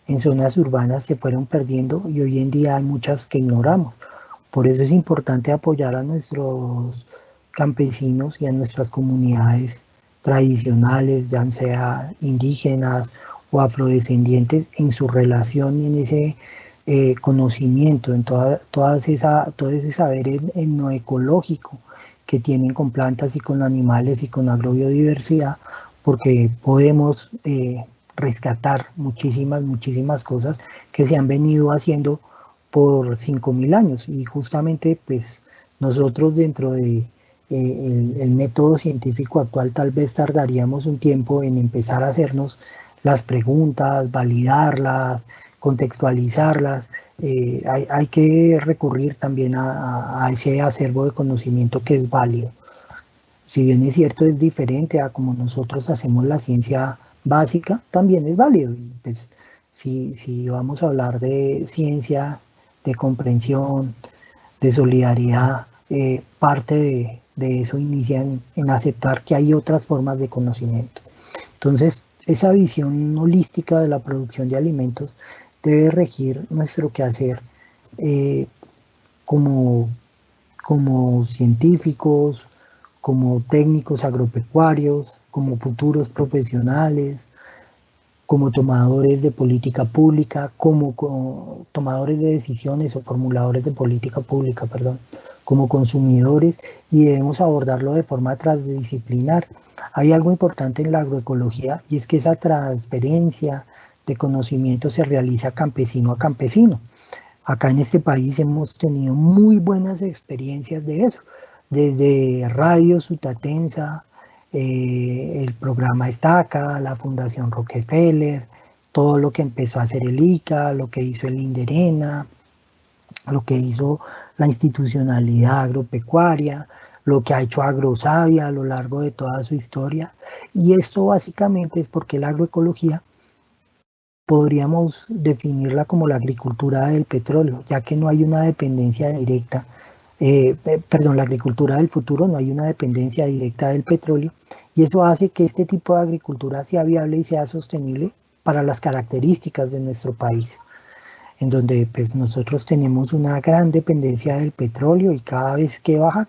en zonas urbanas se fueron perdiendo y hoy en día hay muchas que ignoramos. Por eso es importante apoyar a nuestros campesinos y a nuestras comunidades tradicionales, ya sea indígenas o afrodescendientes, en su relación y en ese conocimiento, en todo ese saber etnoecológico que tienen con plantas y con animales y con agrobiodiversidad, porque podemos rescatar muchísimas cosas que se han venido haciendo por 5.000 años, y justamente pues nosotros dentro de el método científico actual tal vez tardaríamos un tiempo en empezar a hacernos las preguntas, validarlas, contextualizarlas. Hay que recurrir también a ese acervo de conocimiento que es válido. Si bien es cierto, es diferente a como nosotros hacemos la ciencia básica, también es válido. Pues, si vamos a hablar de ciencia, de comprensión, de solidaridad, parte de eso inicia en aceptar que hay otras formas de conocimiento. Entonces, esa visión holística de la producción de alimentos debe regir nuestro quehacer como científicos, como técnicos agropecuarios, como futuros profesionales, como tomadores de política pública, como tomadores de decisiones o formuladores de política pública, perdón, como consumidores, y debemos abordarlo de forma transdisciplinar. Hay algo importante en la agroecología, y es que esa transferencia de conocimiento se realiza campesino a campesino. Acá en este país hemos tenido muy buenas experiencias de eso, desde Radio Sutatensa, el programa Estaca, la Fundación Rockefeller, todo lo que empezó a hacer el ICA, lo que hizo el INDERENA, lo que hizo la institucionalidad agropecuaria, lo que ha hecho Agrosavia a lo largo de toda su historia. Y esto básicamente es porque la agroecología podríamos definirla como la agricultura del petróleo, ya que no hay una dependencia directa, la agricultura del futuro, no hay una dependencia directa del petróleo, y eso hace que este tipo de agricultura sea viable y sea sostenible para las características de nuestro país, en donde pues nosotros tenemos una gran dependencia del petróleo y cada vez que baja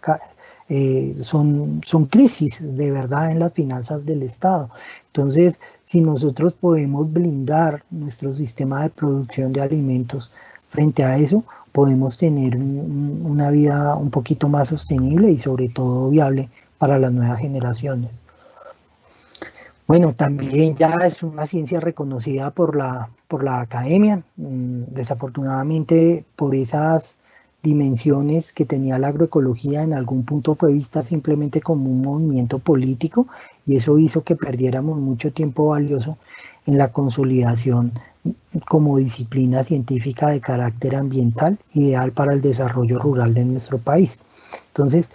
son crisis de verdad en las finanzas del Estado. Entonces, si nosotros podemos blindar nuestro sistema de producción de alimentos frente a eso, podemos tener una vida un poquito más sostenible y sobre todo viable para las nuevas generaciones. Bueno, también ya es una ciencia reconocida por la academia. Desafortunadamente, por esas dimensiones que tenía la agroecología, en algún punto fue vista simplemente como un movimiento político, y eso hizo que perdiéramos mucho tiempo valioso en la consolidación como disciplina científica de carácter ambiental, ideal para el desarrollo rural de nuestro país. Entonces,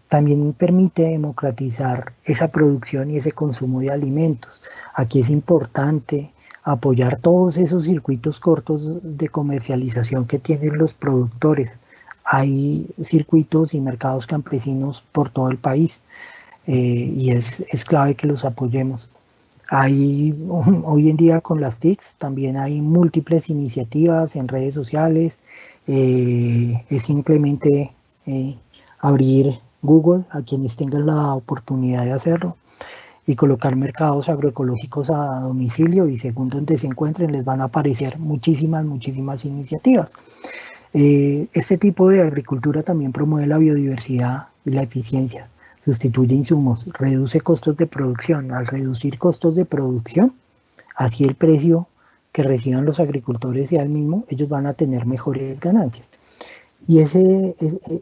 también permite democratizar esa producción y ese consumo de alimentos. Aquí es importante apoyar todos esos circuitos cortos de comercialización que tienen los productores. Hay circuitos y mercados campesinos por todo el país, y es clave que los apoyemos. Hoy en día con las TICs también hay múltiples iniciativas en redes sociales. Es simplemente abrir Google a quienes tengan la oportunidad de hacerlo y colocar mercados agroecológicos a domicilio, y según donde se encuentren les van a aparecer muchísimas iniciativas. Este tipo de agricultura también promueve la biodiversidad y la eficiencia, sustituye insumos, reduce costos de producción. Al reducir costos de producción, así el precio que reciban los agricultores sea el mismo, ellos van a tener mejores ganancias. Y ese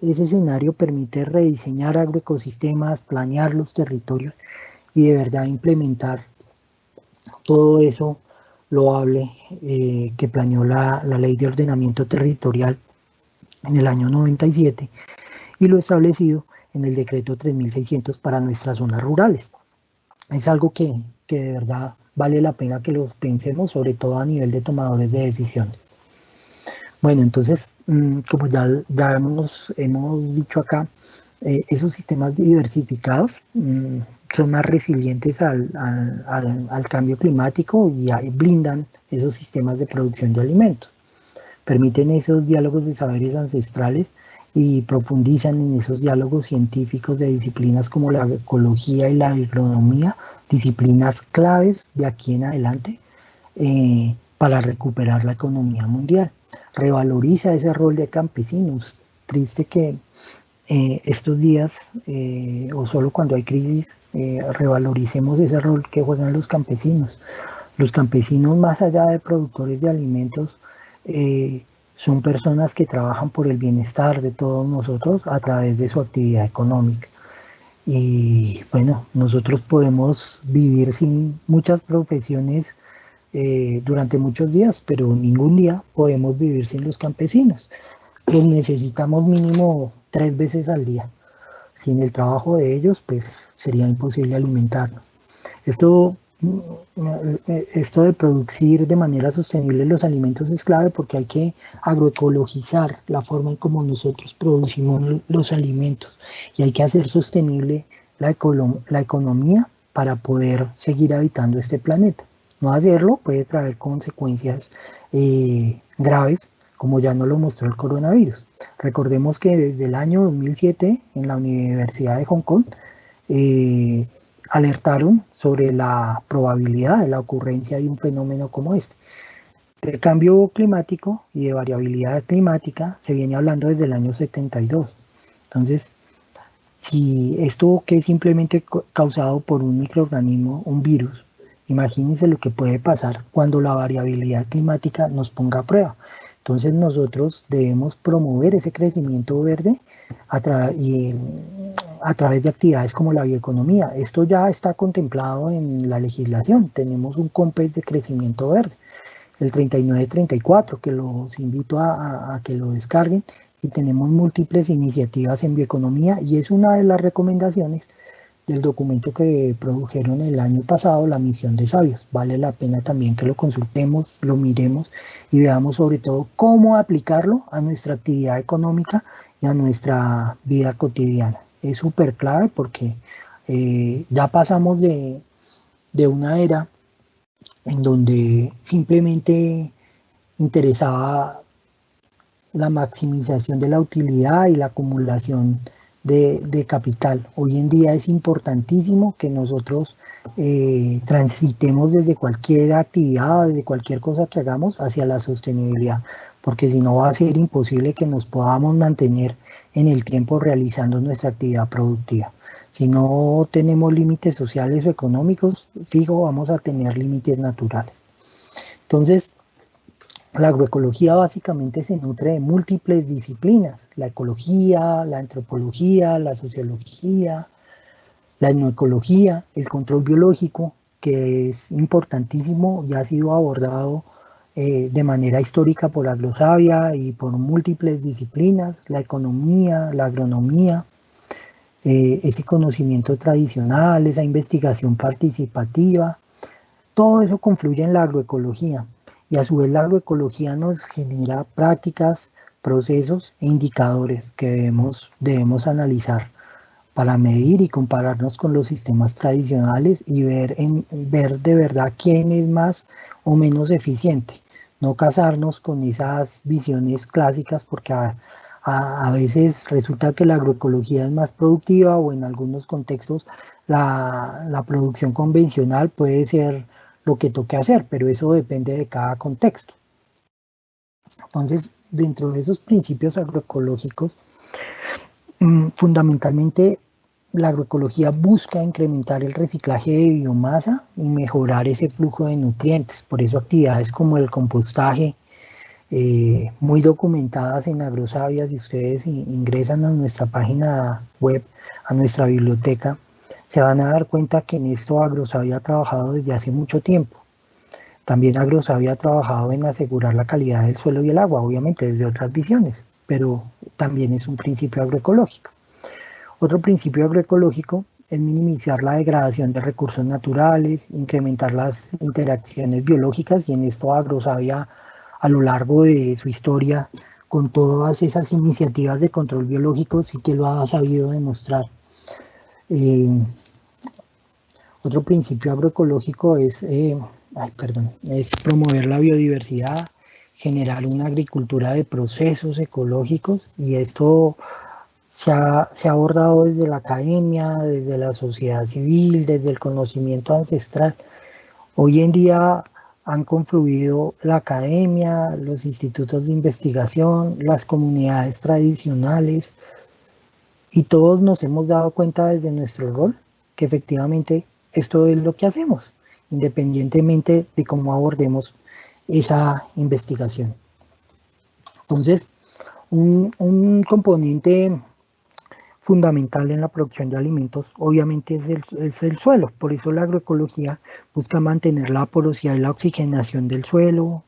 escenario permite rediseñar agroecosistemas, planear los territorios y de verdad implementar todo eso loable que planeó la Ley de Ordenamiento Territorial en el año 97 y lo establecido en el Decreto 3600 para nuestras zonas rurales. Es algo que de verdad vale la pena que lo pensemos, sobre todo a nivel de tomadores de decisiones. Bueno, entonces, como ya hemos dicho acá, esos sistemas diversificados son más resilientes al cambio climático y blindan esos sistemas de producción de alimentos. Permiten esos diálogos de saberes ancestrales y profundizan en esos diálogos científicos de disciplinas como la ecología y la agronomía, disciplinas claves de aquí en adelante para recuperar la economía mundial. Revaloriza ese rol de campesinos. Triste que estos días, o solo cuando hay crisis, revaloricemos ese rol que juegan los campesinos. Los campesinos, más allá de productores de alimentos, son personas que trabajan por el bienestar de todos nosotros a través de su actividad económica. Y bueno, nosotros podemos vivir sin muchas profesiones durante muchos días, pero ningún día podemos vivir sin los campesinos. Los necesitamos mínimo 3 veces al día. Sin el trabajo de ellos, pues sería imposible alimentarnos. Esto de producir de manera sostenible los alimentos es clave porque hay que agroecologizar la forma en cómo nosotros producimos los alimentos y hay que hacer sostenible la economía para poder seguir habitando este planeta. No hacerlo puede traer consecuencias graves, como ya nos lo mostró el coronavirus. Recordemos que desde el año 2007 en la Universidad de Hong Kong alertaron sobre la probabilidad de la ocurrencia de un fenómeno como este. El cambio climático y de variabilidad climática se viene hablando desde el año 72. Entonces, si esto que es simplemente causado por un microorganismo, un virus, imagínense lo que puede pasar cuando la variabilidad climática nos ponga a prueba. Entonces nosotros debemos promover ese crecimiento verde a través de actividades como la bioeconomía. Esto ya está contemplado en la legislación. Tenemos un COMPES de crecimiento verde, el 3934, que los invito a que lo descarguen y tenemos múltiples iniciativas en bioeconomía y es una de las recomendaciones del documento que produjeron el año pasado, la misión de sabios. Vale la pena también que lo consultemos, lo miremos y veamos sobre todo cómo aplicarlo a nuestra actividad económica y a nuestra vida cotidiana. Es súper clave porque ya pasamos de una era en donde simplemente interesaba la maximización de la utilidad y la acumulación de capital. Hoy en día es importantísimo que nosotros transitemos desde cualquier actividad, desde cualquier cosa que hagamos hacia la sostenibilidad, porque si no va a ser imposible que nos podamos mantener en el tiempo realizando nuestra actividad productiva. Si no tenemos límites sociales o económicos, fijo, vamos a tener límites naturales. Entonces, la agroecología básicamente se nutre de múltiples disciplinas, la ecología, la antropología, la sociología, la etnoecología, el control biológico, que es importantísimo y ha sido abordado de manera histórica por Agrosavia y por múltiples disciplinas, la economía, la agronomía, ese conocimiento tradicional, esa investigación participativa, todo eso confluye en la agroecología. Y a su vez la agroecología nos genera prácticas, procesos e indicadores que debemos analizar para medir y compararnos con los sistemas tradicionales y ver de verdad quién es más o menos eficiente. No casarnos con esas visiones clásicas porque a veces resulta que la agroecología es más productiva o en algunos contextos la producción convencional puede ser lo que toque hacer, pero eso depende de cada contexto. Entonces, dentro de esos principios agroecológicos, fundamentalmente la agroecología busca incrementar el reciclaje de biomasa y mejorar ese flujo de nutrientes. Por eso actividades como el compostaje, muy documentadas en Agrosavia, si ustedes ingresan a nuestra página web, a nuestra biblioteca, se van a dar cuenta que en esto Agrosavia ha trabajado desde hace mucho tiempo. También Agrosavia ha trabajado en asegurar la calidad del suelo y el agua, obviamente desde otras visiones, pero también es un principio agroecológico. Otro principio agroecológico es minimizar la degradación de recursos naturales, incrementar las interacciones biológicas y en esto Agrosavia a lo largo de su historia con todas esas iniciativas de control biológico sí que lo ha sabido demostrar. Otro principio agroecológico es promover la biodiversidad, generar una agricultura de procesos ecológicos y esto se ha abordado desde la academia, desde la sociedad civil, desde el conocimiento ancestral. Hoy en día han confluido la academia, los institutos de investigación, las comunidades tradicionales y todos nos hemos dado cuenta desde nuestro rol que efectivamente esto es lo que hacemos, independientemente de cómo abordemos esa investigación. Entonces, un componente fundamental en la producción de alimentos obviamente es el suelo, por eso la agroecología busca mantener la porosidad y la oxigenación del suelo,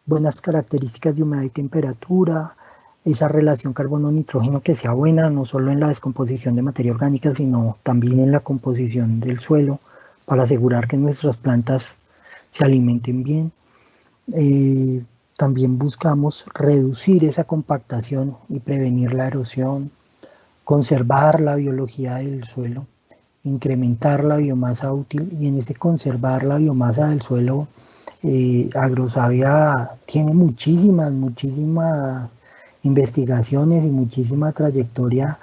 buenas características de humedad y temperatura, esa relación carbono-nitrógeno que sea buena, no solo en la descomposición de materia orgánica, sino también en la composición del suelo, para asegurar que nuestras plantas se alimenten bien. También buscamos reducir esa compactación y prevenir la erosión, conservar la biología del suelo, incrementar la biomasa útil y en ese conservar la biomasa del suelo, Agrosavia tiene muchísimas investigaciones y muchísima trayectoria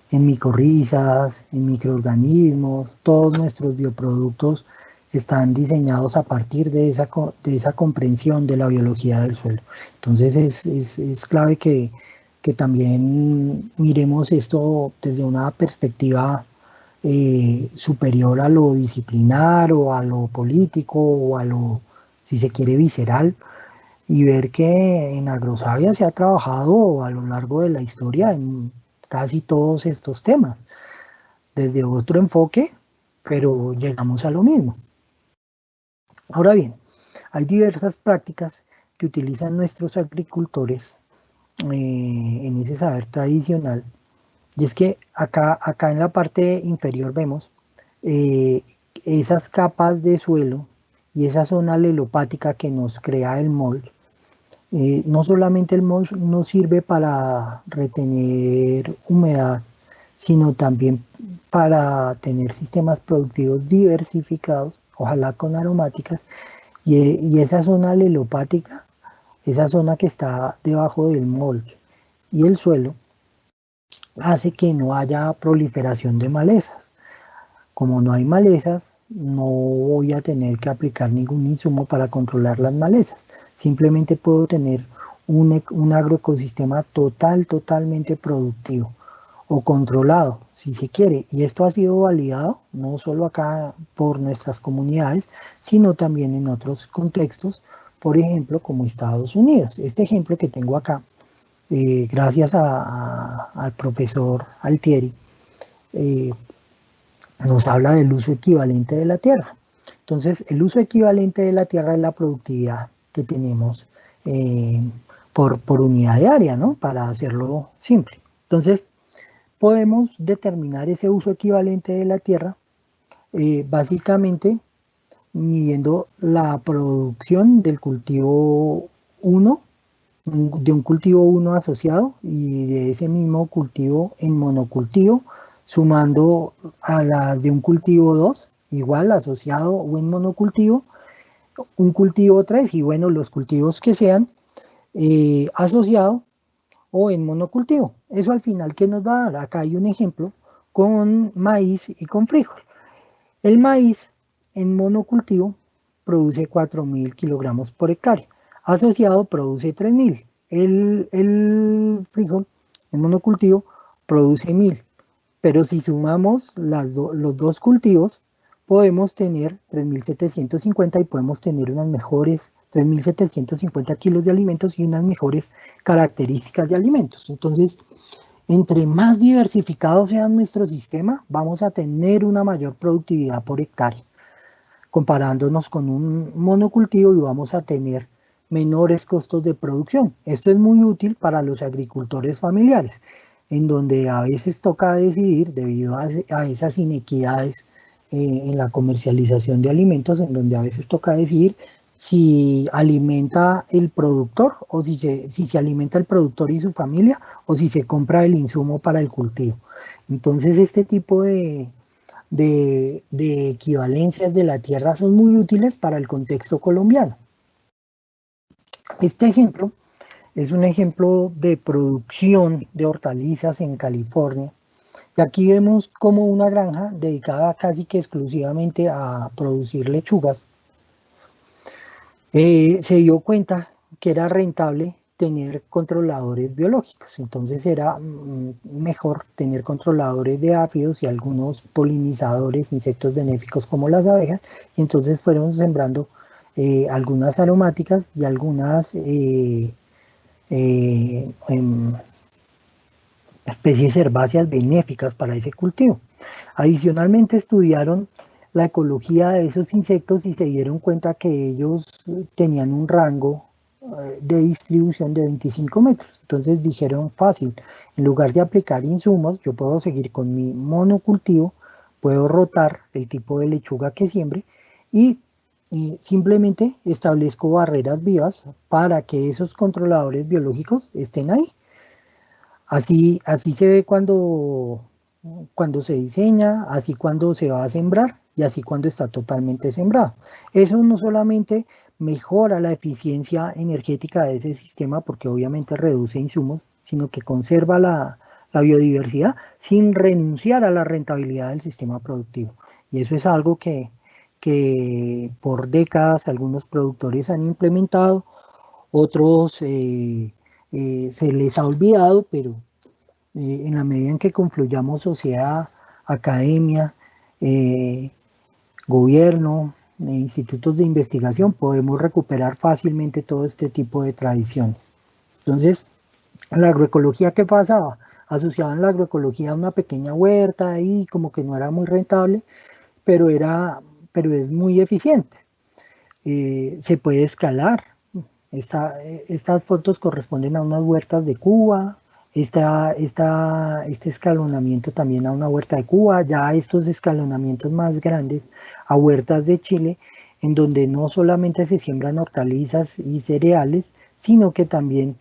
en micorrizas, en microorganismos. Todos nuestros bioproductos están diseñados a partir de esa comprensión de la biología del suelo. Entonces es clave que también miremos esto desde una perspectiva superior a lo disciplinar o a lo político o a lo, si se quiere, visceral, y ver que en Agrosavia se ha trabajado a lo largo de la historia en casi todos estos temas, desde otro enfoque, pero llegamos a lo mismo. Ahora bien, hay diversas prácticas que utilizan nuestros agricultores en ese saber tradicional. Y es que acá en la parte inferior vemos esas capas de suelo y esa zona lelopática que nos crea el mold. No solamente el mold nos sirve para retener humedad, sino también para tener sistemas productivos diversificados, ojalá con aromáticas, y esa zona lelopática, esa zona que está debajo del mold y el suelo, hace que no haya proliferación de malezas. Como no hay malezas, no voy a tener que aplicar ningún insumo para controlar las malezas. Simplemente puedo tener un agroecosistema totalmente productivo o controlado, si se quiere. Y esto ha sido validado no solo acá por nuestras comunidades, sino también en otros contextos, por ejemplo, como Estados Unidos. Este ejemplo que tengo acá, gracias al profesor Altieri, nos habla del uso equivalente de la tierra. Entonces, el uso equivalente de la tierra es la productividad que tenemos por unidad de área, ¿no? Para hacerlo simple. Entonces, podemos determinar ese uso equivalente de la tierra básicamente midiendo la producción del cultivo 1, de un cultivo 1 asociado y de ese mismo cultivo en monocultivo, sumando a las de un cultivo 2, igual asociado o en monocultivo, un cultivo 3 y bueno, los cultivos que sean asociado o en monocultivo. Eso al final, ¿qué nos va a dar? Acá hay un ejemplo con maíz y con frijol. El maíz en monocultivo produce 4.000 kilogramos por hectárea. Asociado produce 3.000. El frijol en monocultivo produce 1.000. Pero si sumamos los dos cultivos, podemos tener 3.750 y podemos tener unas mejores 3.750 kilos de alimentos y unas mejores características de alimentos. Entonces, entre más diversificado sea nuestro sistema, vamos a tener una mayor productividad por hectárea, comparándonos con un monocultivo y vamos a tener menores costos de producción. Esto es muy útil para los agricultores familiares, en donde a veces toca decidir, debido a esas inequidades en la comercialización de alimentos, en donde a veces toca decidir si alimenta el productor o si se alimenta el productor y su familia o si se compra el insumo para el cultivo. Entonces este tipo de equivalencias de la tierra son muy útiles para el contexto colombiano. Este ejemplo es un ejemplo de producción de hortalizas en California. Y aquí vemos como una granja dedicada casi que exclusivamente a producir lechugas se dio cuenta que era rentable tener controladores biológicos. Entonces era mejor tener controladores de áfidos y algunos polinizadores, insectos benéficos como las abejas. Y entonces fueron sembrando algunas aromáticas y algunas especies herbáceas benéficas para ese cultivo. Adicionalmente estudiaron la ecología de esos insectos y se dieron cuenta que ellos tenían un rango de distribución de 25 metros. Entonces dijeron fácil, en lugar de aplicar insumos, yo puedo seguir con mi monocultivo, puedo rotar el tipo de lechuga que siembre y simplemente establezco barreras vivas para que esos controladores biológicos estén ahí. Así se ve cuando se diseña, así cuando se va a sembrar y así cuando está totalmente sembrado. Eso no solamente mejora la eficiencia energética de ese sistema porque obviamente reduce insumos, sino que conserva la biodiversidad sin renunciar a la rentabilidad del sistema productivo. Y eso es algo que por décadas algunos productores han implementado, otros se les ha olvidado, pero en la medida en que confluyamos sociedad, academia, gobierno, institutos de investigación, podemos recuperar fácilmente todo este tipo de tradiciones. Entonces, la agroecología, ¿qué pasaba? Asociaban la agroecología a una pequeña huerta ahí, como que no era muy rentable, pero es muy eficiente. Se puede escalar. Estas fotos corresponden a unas huertas de Cuba, este escalonamiento también a una huerta de Cuba, ya estos escalonamientos más grandes a huertas de Chile, en donde no solamente se siembran hortalizas y cereales, sino que también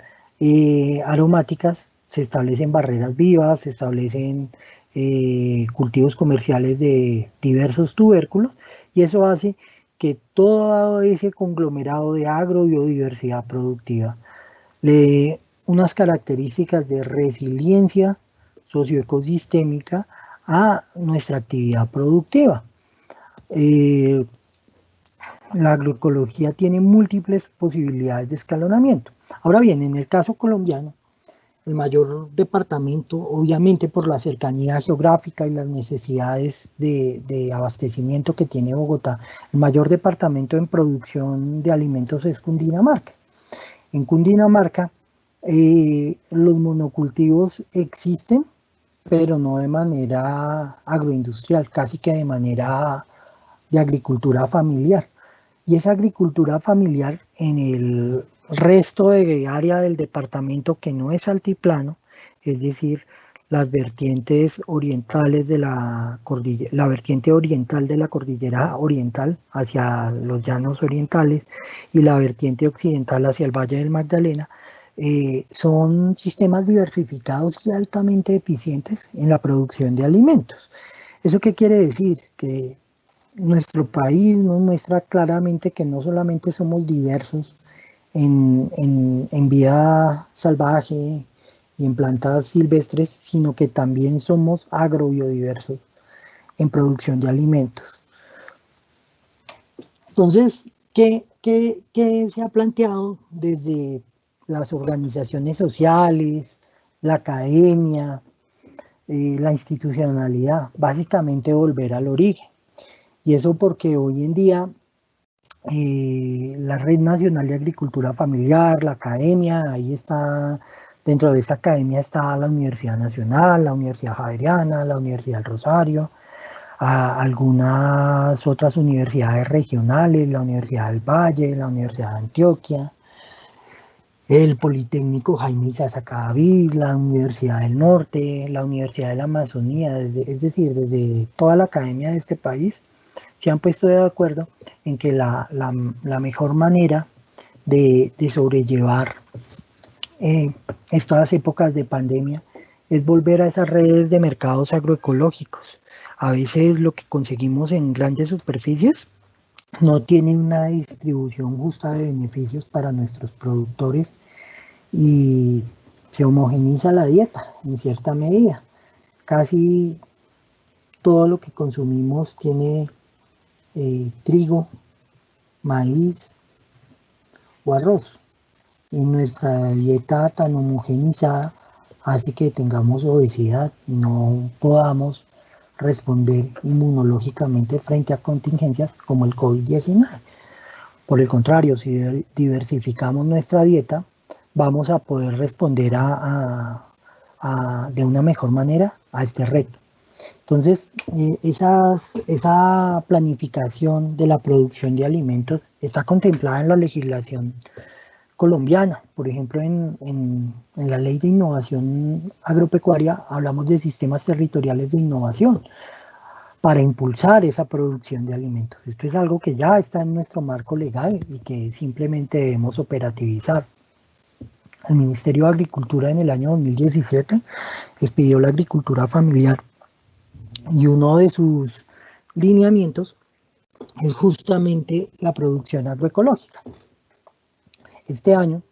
aromáticas, se establecen barreras vivas, se establecen cultivos comerciales de diversos tubérculos, y eso hace que todo ese conglomerado de agrobiodiversidad productiva le unas características de resiliencia socioecosistémica a nuestra actividad productiva. Eh, la agroecología tiene múltiples posibilidades de escalonamiento. Ahora bien, en el caso colombiano, el mayor departamento, obviamente por la cercanía geográfica y las necesidades de abastecimiento que tiene Bogotá, el mayor departamento en producción de alimentos es Cundinamarca. En Cundinamarca, los monocultivos existen, pero no de manera agroindustrial, casi que de manera de agricultura familiar. Y esa agricultura familiar en el resto de área del departamento que no es altiplano, es decir, las vertientes orientales de la cordillera, la vertiente oriental de la cordillera oriental hacia los llanos orientales y la vertiente occidental hacia el Valle del Magdalena, son sistemas diversificados y altamente eficientes en la producción de alimentos. ¿Eso qué quiere decir? Que nuestro país nos muestra claramente que no solamente somos diversos en vida salvaje y en plantas silvestres, sino que también somos agrobiodiversos en producción de alimentos. Entonces, ¿qué se ha planteado desde las organizaciones sociales, la academia, la institucionalidad? Básicamente volver al origen. Y eso porque hoy en día la Red Nacional de Agricultura Familiar, la academia, ahí está, dentro de esa academia está la Universidad Nacional, la Universidad Javeriana, la Universidad del Rosario, algunas otras universidades regionales, la Universidad del Valle, la Universidad de Antioquia, el Politécnico Jaime Isaza Cadavid, la Universidad del Norte, la Universidad de la Amazonía, es decir, desde toda la academia de este país, se han puesto de acuerdo en que la mejor manera de sobrellevar estas épocas de pandemia es volver a esas redes de mercados agroecológicos. A veces lo que conseguimos en grandes superficies no tiene una distribución justa de beneficios para nuestros productores y se homogeniza la dieta en cierta medida. Casi todo lo que consumimos tiene trigo, maíz o arroz. Y nuestra dieta tan homogenizada hace que tengamos obesidad y no podamos responder inmunológicamente frente a contingencias como el COVID-19. Por el contrario, si diversificamos nuestra dieta, vamos a poder responder de una mejor manera a este reto. Entonces, esa planificación de la producción de alimentos está contemplada en la legislación colombiana. Por ejemplo, en la Ley de Innovación Agropecuaria hablamos de sistemas territoriales de innovación para impulsar esa producción de alimentos. Esto es algo que ya está en nuestro marco legal y que simplemente debemos operativizar. El Ministerio de Agricultura en el año 2017 expidió la agricultura familiar y uno de sus lineamientos es justamente la producción agroecológica. Este año,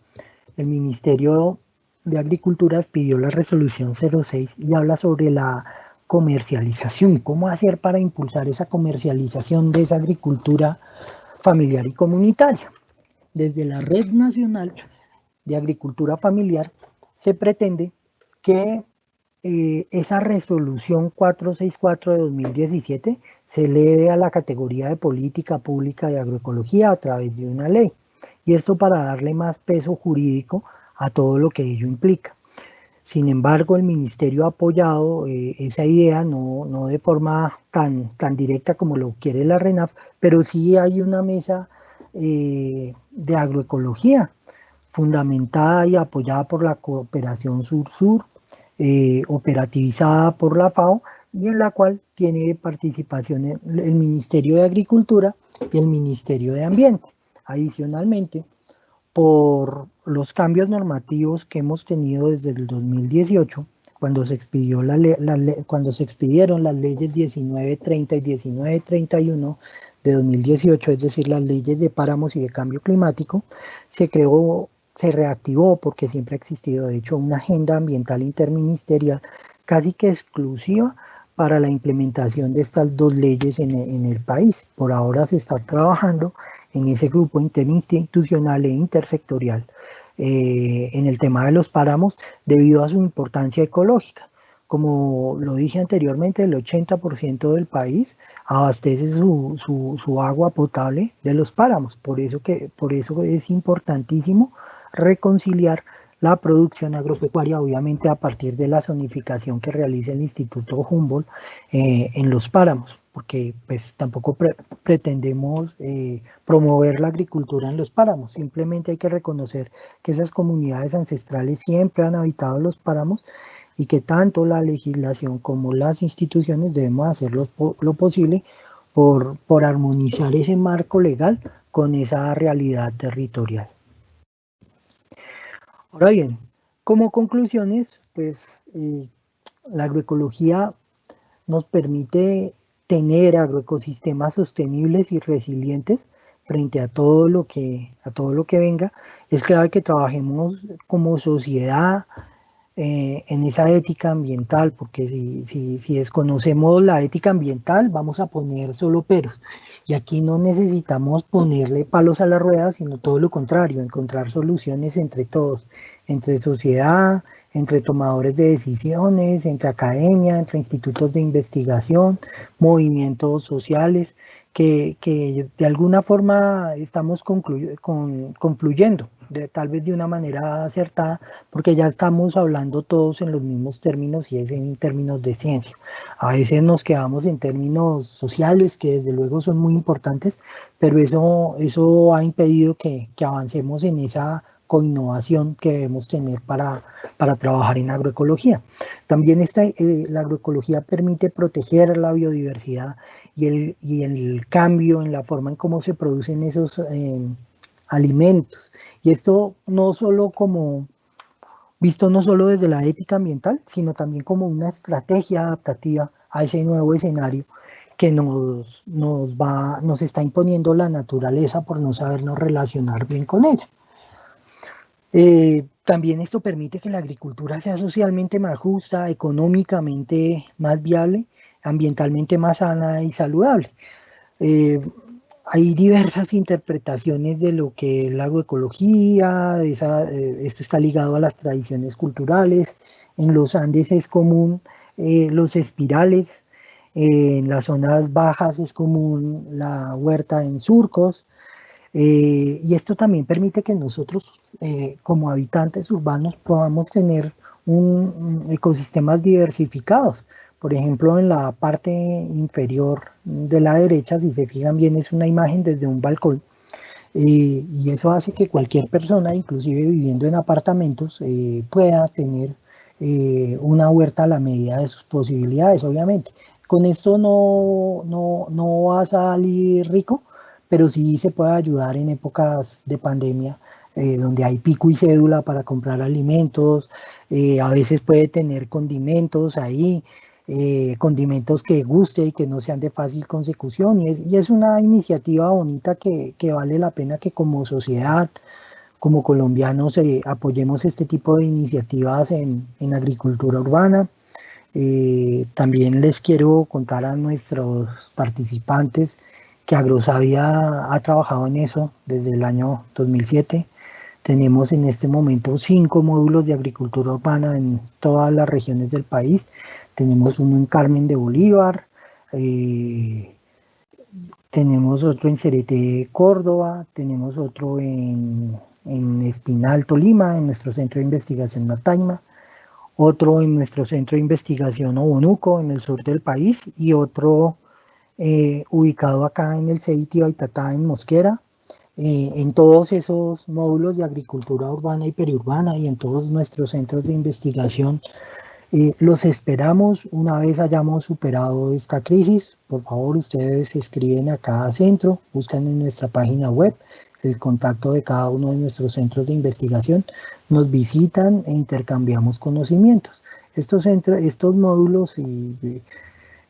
el Ministerio de Agricultura expidió la resolución 06 y habla sobre la comercialización, cómo hacer para impulsar esa comercialización de esa agricultura familiar y comunitaria. Desde la Red Nacional de Agricultura Familiar se pretende que esa resolución 464 de 2017 se eleve a la categoría de política pública de agroecología a través de una ley. Y esto para darle más peso jurídico a todo lo que ello implica. Sin embargo, el Ministerio ha apoyado esa idea, no de forma tan directa como lo quiere la RENAF, pero sí hay una mesa de agroecología fundamentada y apoyada por la cooperación Sur-Sur, operativizada por la FAO, y en la cual tiene participación el Ministerio de Agricultura y el Ministerio de Ambiente. Adicionalmente, por los cambios normativos que hemos tenido desde el 2018, cuando se expidieron las leyes 1930 y 1931 de 2018, es decir, las leyes de páramos y de cambio climático, se reactivó, porque siempre ha existido, de hecho, una agenda ambiental interministerial casi que exclusiva para la implementación de estas dos leyes en el país. Por ahora se está trabajando en ese grupo interinstitucional e intersectorial en el tema de los páramos debido a su importancia ecológica. Como lo dije anteriormente, el 80% del país abastece su agua potable de los páramos. Por eso es importantísimo reconciliar la producción agropecuaria, obviamente a partir de la zonificación que realiza el Instituto Humboldt en los páramos, porque pues tampoco pretendemos promover la agricultura en los páramos, simplemente hay que reconocer que esas comunidades ancestrales siempre han habitado los páramos y que tanto la legislación como las instituciones debemos hacer lo posible por armonizar ese marco legal con esa realidad territorial. Ahora bien, como conclusiones, pues la agroecología nos permite tener agroecosistemas sostenibles y resilientes frente a todo lo que venga. Es clave que trabajemos como sociedad en esa ética ambiental, porque si desconocemos la ética ambiental, vamos a poner solo peros. Y aquí no necesitamos ponerle palos a la rueda, sino todo lo contrario, encontrar soluciones entre todos, entre sociedad, entre tomadores de decisiones, entre academia, entre institutos de investigación, movimientos sociales, que de alguna forma estamos confluyendo, tal vez de una manera acertada, porque ya estamos hablando todos en los mismos términos y es en términos de ciencia. A veces nos quedamos en términos sociales, que desde luego son muy importantes, pero eso ha impedido que avancemos en esa coinnovación que debemos tener para trabajar en agroecología. También la agroecología permite proteger la biodiversidad y el cambio en la forma en cómo se producen esos alimentos. Y esto no solo visto no solo desde la ética ambiental, sino también como una estrategia adaptativa a ese nuevo escenario que nos está imponiendo la naturaleza por no sabernos relacionar bien con ella. También esto permite que la agricultura sea socialmente más justa, económicamente más viable, ambientalmente más sana y saludable. Hay diversas interpretaciones de lo que es la agroecología, esto está ligado a las tradiciones culturales. En los Andes es común los espirales, en las zonas bajas es común la huerta en surcos. Y esto también permite que nosotros, como habitantes urbanos, podamos tener ecosistemas diversificados. Por ejemplo, en la parte inferior de la derecha, si se fijan bien, es una imagen desde un balcón. Y eso hace que cualquier persona, inclusive viviendo en apartamentos, pueda tener una huerta a la medida de sus posibilidades, obviamente. Con esto no va a salir rico, pero sí se puede ayudar en épocas de pandemia, donde hay pico y cédula para comprar alimentos, a veces puede tener condimentos ahí, condimentos que guste y que no sean de fácil consecución, y es una iniciativa bonita que vale la pena que como sociedad, como colombianos, apoyemos este tipo de iniciativas en agricultura urbana. También les quiero contar a nuestros participantes que Agrosavia ha trabajado en eso desde el año 2007. Tenemos en este momento 5 módulos de agricultura urbana en todas las regiones del país. Tenemos uno en Carmen de Bolívar, tenemos otro en Cereté, Córdoba, tenemos otro en Espinal, Tolima, en nuestro centro de investigación Mataima, otro en nuestro centro de investigación Obonuco, en el sur del país, y otro ubicado acá en el CEITI Baitatá, en Mosquera, en todos esos módulos de agricultura urbana y periurbana y en todos nuestros centros de investigación. Los esperamos una vez hayamos superado esta crisis. Por favor, ustedes escriben a cada centro, buscan en nuestra página web el contacto de cada uno de nuestros centros de investigación, nos visitan e intercambiamos conocimientos. Estos módulos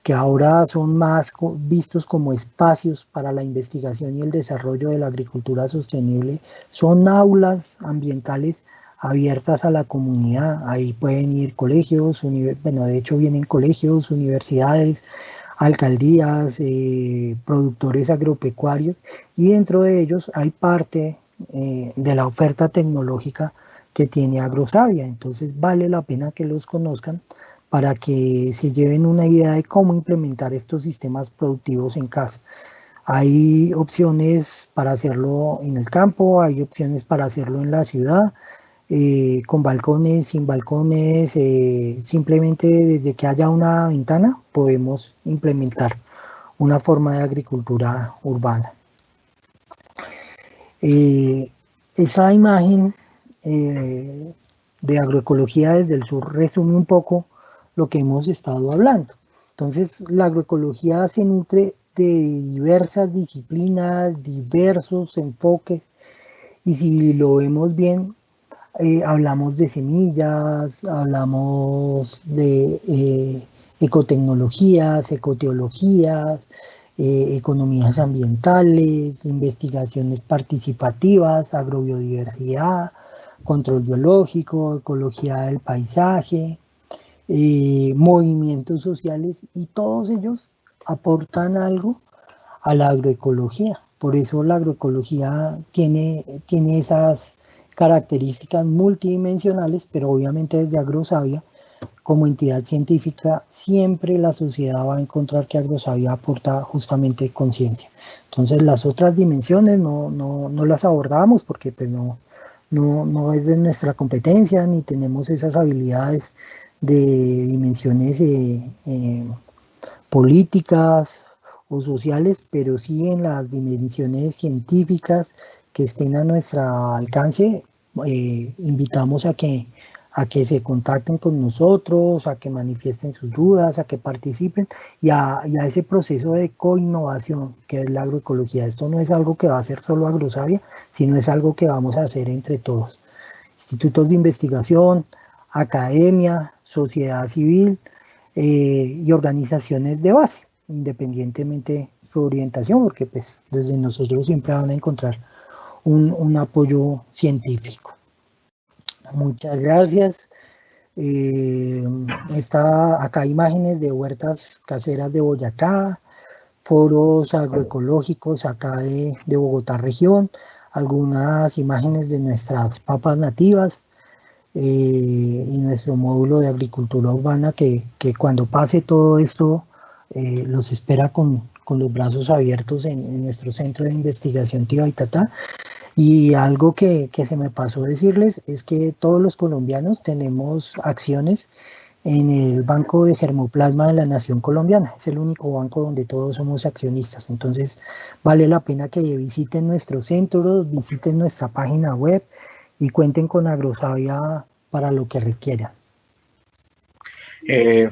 que ahora son más vistos como espacios para la investigación y el desarrollo de la agricultura sostenible, son aulas ambientales abiertas a la comunidad. Ahí pueden ir colegios, bueno, de hecho vienen colegios, universidades, alcaldías, productores agropecuarios, y dentro de ellos hay parte de la oferta tecnológica que tiene Agrosavia. Entonces vale la pena que los conozcan para que se lleven una idea de cómo implementar estos sistemas productivos en casa. Hay opciones para hacerlo en el campo, hay opciones para hacerlo en la ciudad, con balcones, sin balcones, simplemente desde que haya una ventana podemos implementar una forma de agricultura urbana. Esa imagen de agroecología desde el sur resume un poco lo que hemos estado hablando. Entonces, la agroecología se nutre de diversas disciplinas, diversos enfoques, y si lo vemos bien, hablamos de semillas, hablamos de ecotecnologías, ecoteologías, economías ambientales, investigaciones participativas, agrobiodiversidad, control biológico, ecología del paisaje, movimientos sociales, y todos ellos aportan algo a la agroecología. Por eso la agroecología tiene esas características multidimensionales, pero obviamente desde Agrosavia, como entidad científica, siempre la sociedad va a encontrar que Agrosavia aporta justamente conciencia. Entonces las otras dimensiones no las abordamos porque pues no es de nuestra competencia, ni tenemos esas habilidades de dimensiones políticas o sociales, pero sí en las dimensiones científicas que estén a nuestro alcance. Invitamos a que se contacten con nosotros, a que manifiesten sus dudas, a que participen y a ese proceso de coinnovación que es la agroecología. Esto no es algo que va a hacer solo Agrosavia, sino es algo que vamos a hacer entre todos. Institutos de investigación, academia, sociedad civil y organizaciones de base, independientemente de su orientación, porque pues desde nosotros siempre van a encontrar un apoyo científico. Muchas gracias. Está acá imágenes de huertas caseras de Boyacá, foros agroecológicos acá de Bogotá región, algunas imágenes de nuestras papas nativas y nuestro módulo de agricultura urbana que cuando pase todo esto los espera con los brazos abiertos en nuestro centro de investigación Tibaitatá. Y algo que se me pasó decirles es que todos los colombianos tenemos acciones en el Banco de Germoplasma de la Nación Colombiana. Es el único banco donde todos somos accionistas. Entonces, vale la pena que visiten nuestros centros, visiten nuestra página web y cuenten con Agrosavia para lo que requieran.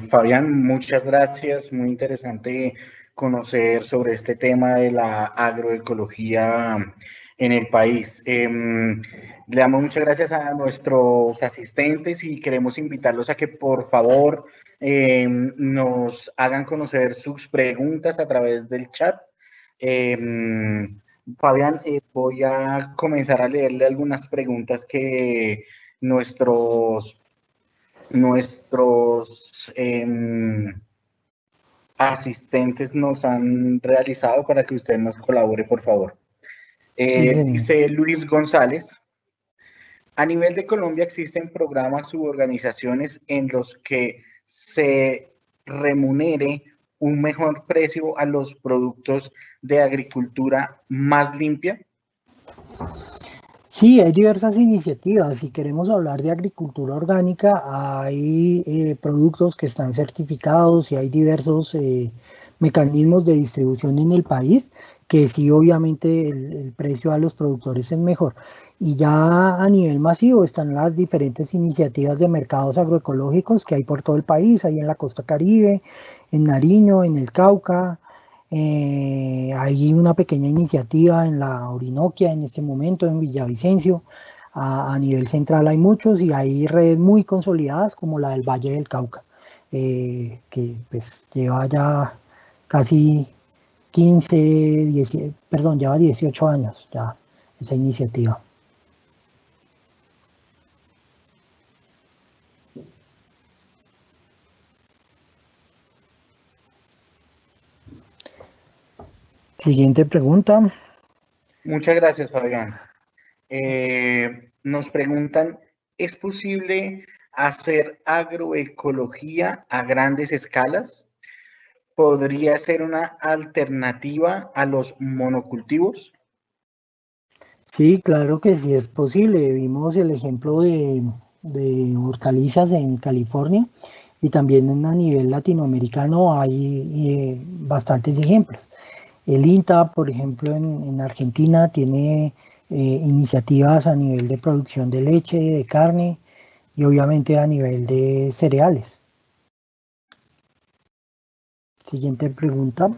Fabián, muchas gracias. Muy interesante conocer sobre este tema de la agroecología en el país. Le damos muchas gracias a nuestros asistentes y queremos invitarlos a que por favor nos hagan conocer sus preguntas a través del chat. Fabián, voy a comenzar a leerle algunas preguntas que nuestros asistentes nos han realizado para que usted nos colabore, por favor. Dice Luis González: a nivel de Colombia existen programas u organizaciones en los que se remunere un mejor precio a los productos de agricultura más limpia. Sí, hay diversas iniciativas. Si queremos hablar de agricultura orgánica, hay productos que están certificados y hay diversos mecanismos de distribución en el país que sí obviamente el precio a los productores es mejor. Y ya a nivel masivo están las diferentes iniciativas de mercados agroecológicos que hay por todo el país, hay en la costa Caribe, en Nariño, en el Cauca. Hay una pequeña iniciativa en la Orinoquia en este momento, en Villavicencio. A nivel central hay muchos y hay redes muy consolidadas como la del Valle del Cauca, que pues lleva ya casi 15, 10, perdón, lleva 18 años ya esa iniciativa. Siguiente pregunta. Muchas gracias, Fabián. Nos preguntan, ¿es posible hacer agroecología a grandes escalas? ¿Podría ser una alternativa a los monocultivos? Sí, claro que sí es posible. Vimos el ejemplo de hortalizas en California y también a nivel latinoamericano hay bastantes ejemplos. El INTA, por ejemplo, en Argentina tiene iniciativas a nivel de producción de leche, de carne y obviamente a nivel de cereales. Siguiente pregunta.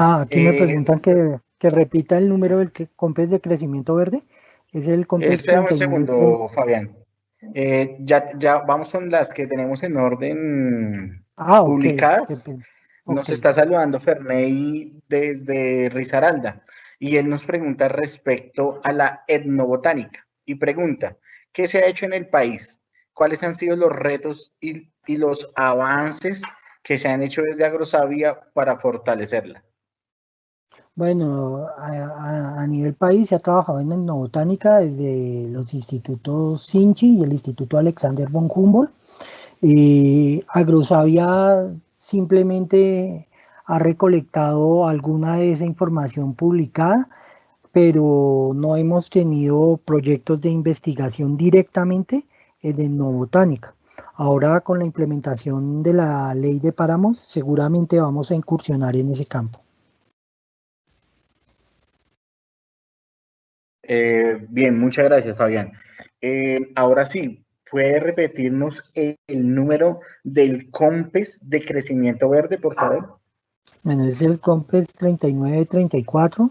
Aquí me preguntan que repita el número del COMPES de crecimiento verde. Es el COMPES Espérame un 39. segundo, Fabián. Ya vamos con las que tenemos en orden Ok, publicadas. ok. Nos está saludando Ferney desde Risaralda y él nos pregunta respecto a la etnobotánica y pregunta, ¿qué se ha hecho en el país? ¿Cuáles han sido los retos y los avances que se han hecho desde Agrosavia para fortalecerla? Bueno, a nivel país se ha trabajado en etnobotánica desde los institutos Sinchi y el Instituto Alexander von Humboldt. Agrosavia simplemente ha recolectado alguna de esa información publicada, pero no hemos tenido proyectos de investigación directamente en etnobotánica. Ahora con la implementación de la ley de páramos, seguramente vamos a incursionar en ese campo. Bien, muchas gracias, Fabián. Ahora sí, ¿puede repetirnos el número del COMPES de crecimiento verde, por favor? Bueno, es el COMPES 3934.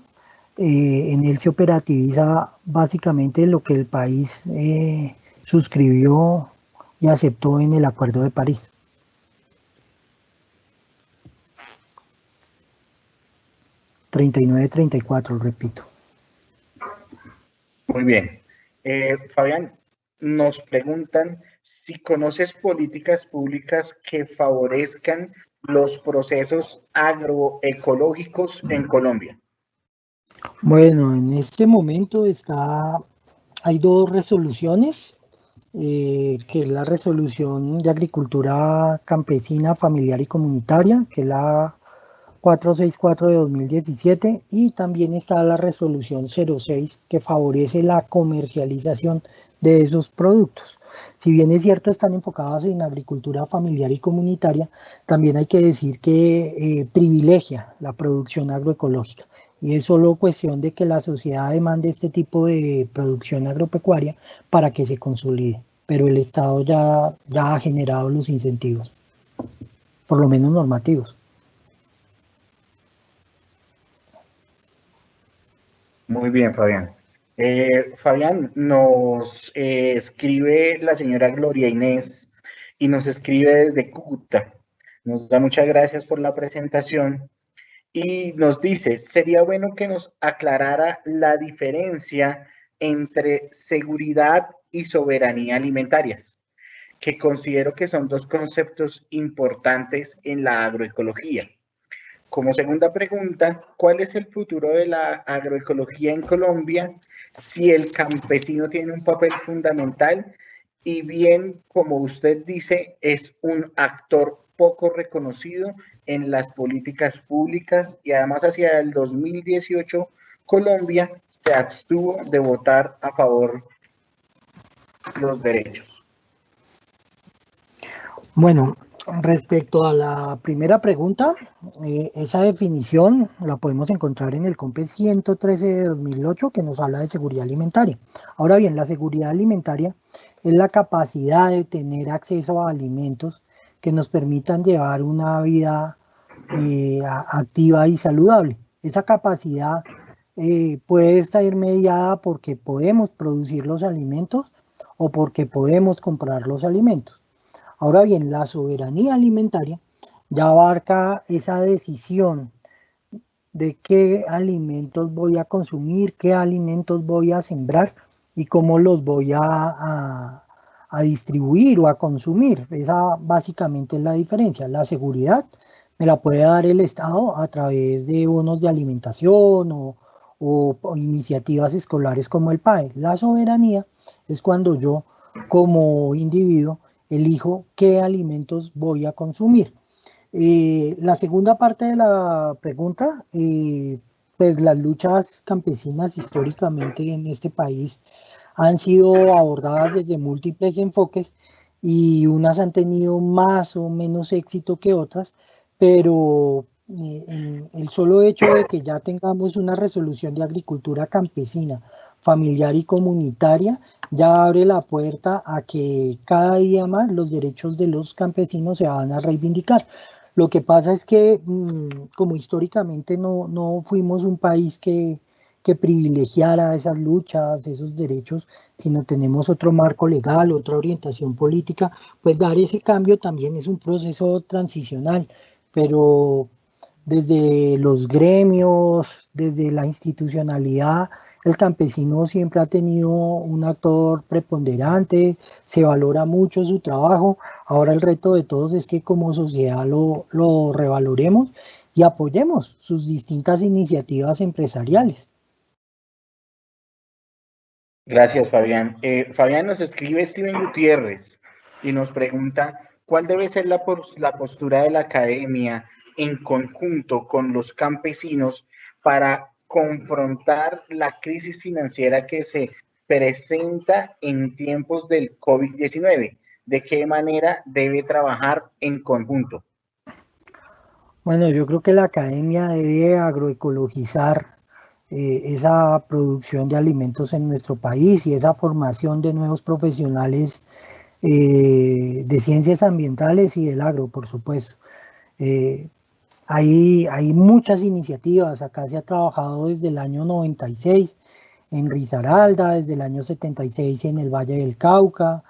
En él se operativiza básicamente lo que el país suscribió y aceptó en el Acuerdo de París. 3934, repito. Muy bien. Fabián, nos preguntan si conoces políticas públicas que favorezcan los procesos agroecológicos en Colombia. Bueno, en este momento hay dos resoluciones, que es la resolución de agricultura campesina, familiar y comunitaria, que es la 464 de 2017, y también está la resolución 06 que favorece la comercialización de esos productos. Si bien es cierto, están enfocadas en agricultura familiar y comunitaria, también hay que decir que privilegia la producción agroecológica. Y es solo cuestión de que la sociedad demande este tipo de producción agropecuaria para que se consolide. Pero el Estado ya ha generado los incentivos, por lo menos normativos. Muy bien, Fabián. Fabián, nos escribe la señora Gloria Inés y nos escribe desde Cúcuta. Nos da muchas gracias por la presentación y nos dice, sería bueno que nos aclarara la diferencia entre seguridad y soberanía alimentarias, que considero que son dos conceptos importantes en la agroecología. Como segunda pregunta, ¿cuál es el futuro de la agroecología en Colombia si el campesino tiene un papel fundamental y bien, como usted dice, es un actor poco reconocido en las políticas públicas y además hacia el 2018 Colombia se abstuvo de votar a favor de los derechos? Bueno, respecto a la primera pregunta, esa definición la podemos encontrar en el COMPE 113 de 2008 que nos habla de seguridad alimentaria. Ahora bien, la seguridad alimentaria es la capacidad de tener acceso a alimentos que nos permitan llevar una vida activa y saludable. Esa capacidad puede estar mediada porque podemos producir los alimentos o porque podemos comprar los alimentos. Ahora bien, la soberanía alimentaria ya abarca esa decisión de qué alimentos voy a consumir, qué alimentos voy a sembrar y cómo los voy a distribuir o a consumir. Esa básicamente es la diferencia. La seguridad me la puede dar el Estado a través de bonos de alimentación o iniciativas escolares como el PAE. La soberanía es cuando yo como individuo elijo qué alimentos voy a consumir. La segunda parte de la pregunta, pues las luchas campesinas históricamente en este país han sido abordadas desde múltiples enfoques y unas han tenido más o menos éxito que otras, pero el solo hecho de que ya tengamos una resolución de agricultura campesina, familiar y comunitaria, ya abre la puerta a que cada día más los derechos de los campesinos se van a reivindicar. Lo que pasa es que, como históricamente no fuimos un país que privilegiara esas luchas, esos derechos, sino tenemos otro marco legal, otra orientación política, pues dar ese cambio también es un proceso transicional, pero desde los gremios, desde la institucionalidad, el campesino siempre ha tenido un actor preponderante, se valora mucho su trabajo. Ahora el reto de todos es que como sociedad lo revaloremos y apoyemos sus distintas iniciativas empresariales. Gracias, Fabián. Fabián nos escribe Steven Gutiérrez y nos pregunta cuál debe ser la postura de la academia en conjunto con los campesinos para confrontar la crisis financiera que se presenta en tiempos del COVID-19. ¿De qué manera debe trabajar en conjunto? Bueno, yo creo que la academia debe agroecologizar esa producción de alimentos en nuestro país y esa formación de nuevos profesionales de ciencias ambientales y del agro, por supuesto. Eh, hay muchas iniciativas, acá se ha trabajado desde el año 96 en Risaralda, desde el año 76 en el Valle del Cauca,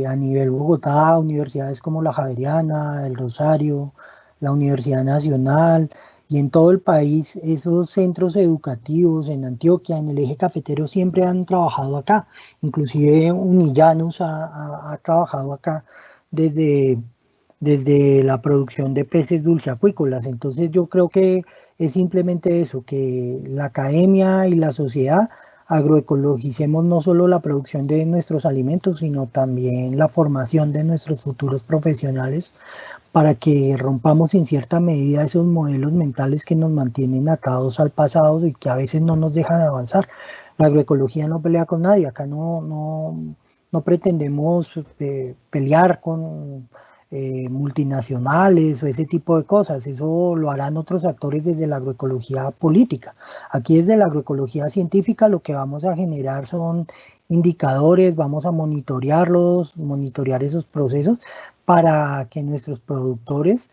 a nivel Bogotá, universidades como la Javeriana, el Rosario, la Universidad Nacional, y en todo el país esos centros educativos en Antioquia, en el eje cafetero, siempre han trabajado acá, inclusive Unillanos ha trabajado acá desde la producción de peces dulceacuícolas. Entonces yo creo que es simplemente eso, que la academia y la sociedad agroecologicemos no solo la producción de nuestros alimentos, sino también la formación de nuestros futuros profesionales para que rompamos en cierta medida esos modelos mentales que nos mantienen atados al pasado y que a veces no nos dejan avanzar. La agroecología no pelea con nadie, acá no pretendemos pelear con multinacionales o ese tipo de cosas, eso lo harán otros actores desde la agroecología política. Aquí desde la agroecología científica lo que vamos a generar son indicadores, vamos a monitorearlos, monitorear esos procesos para que nuestros productores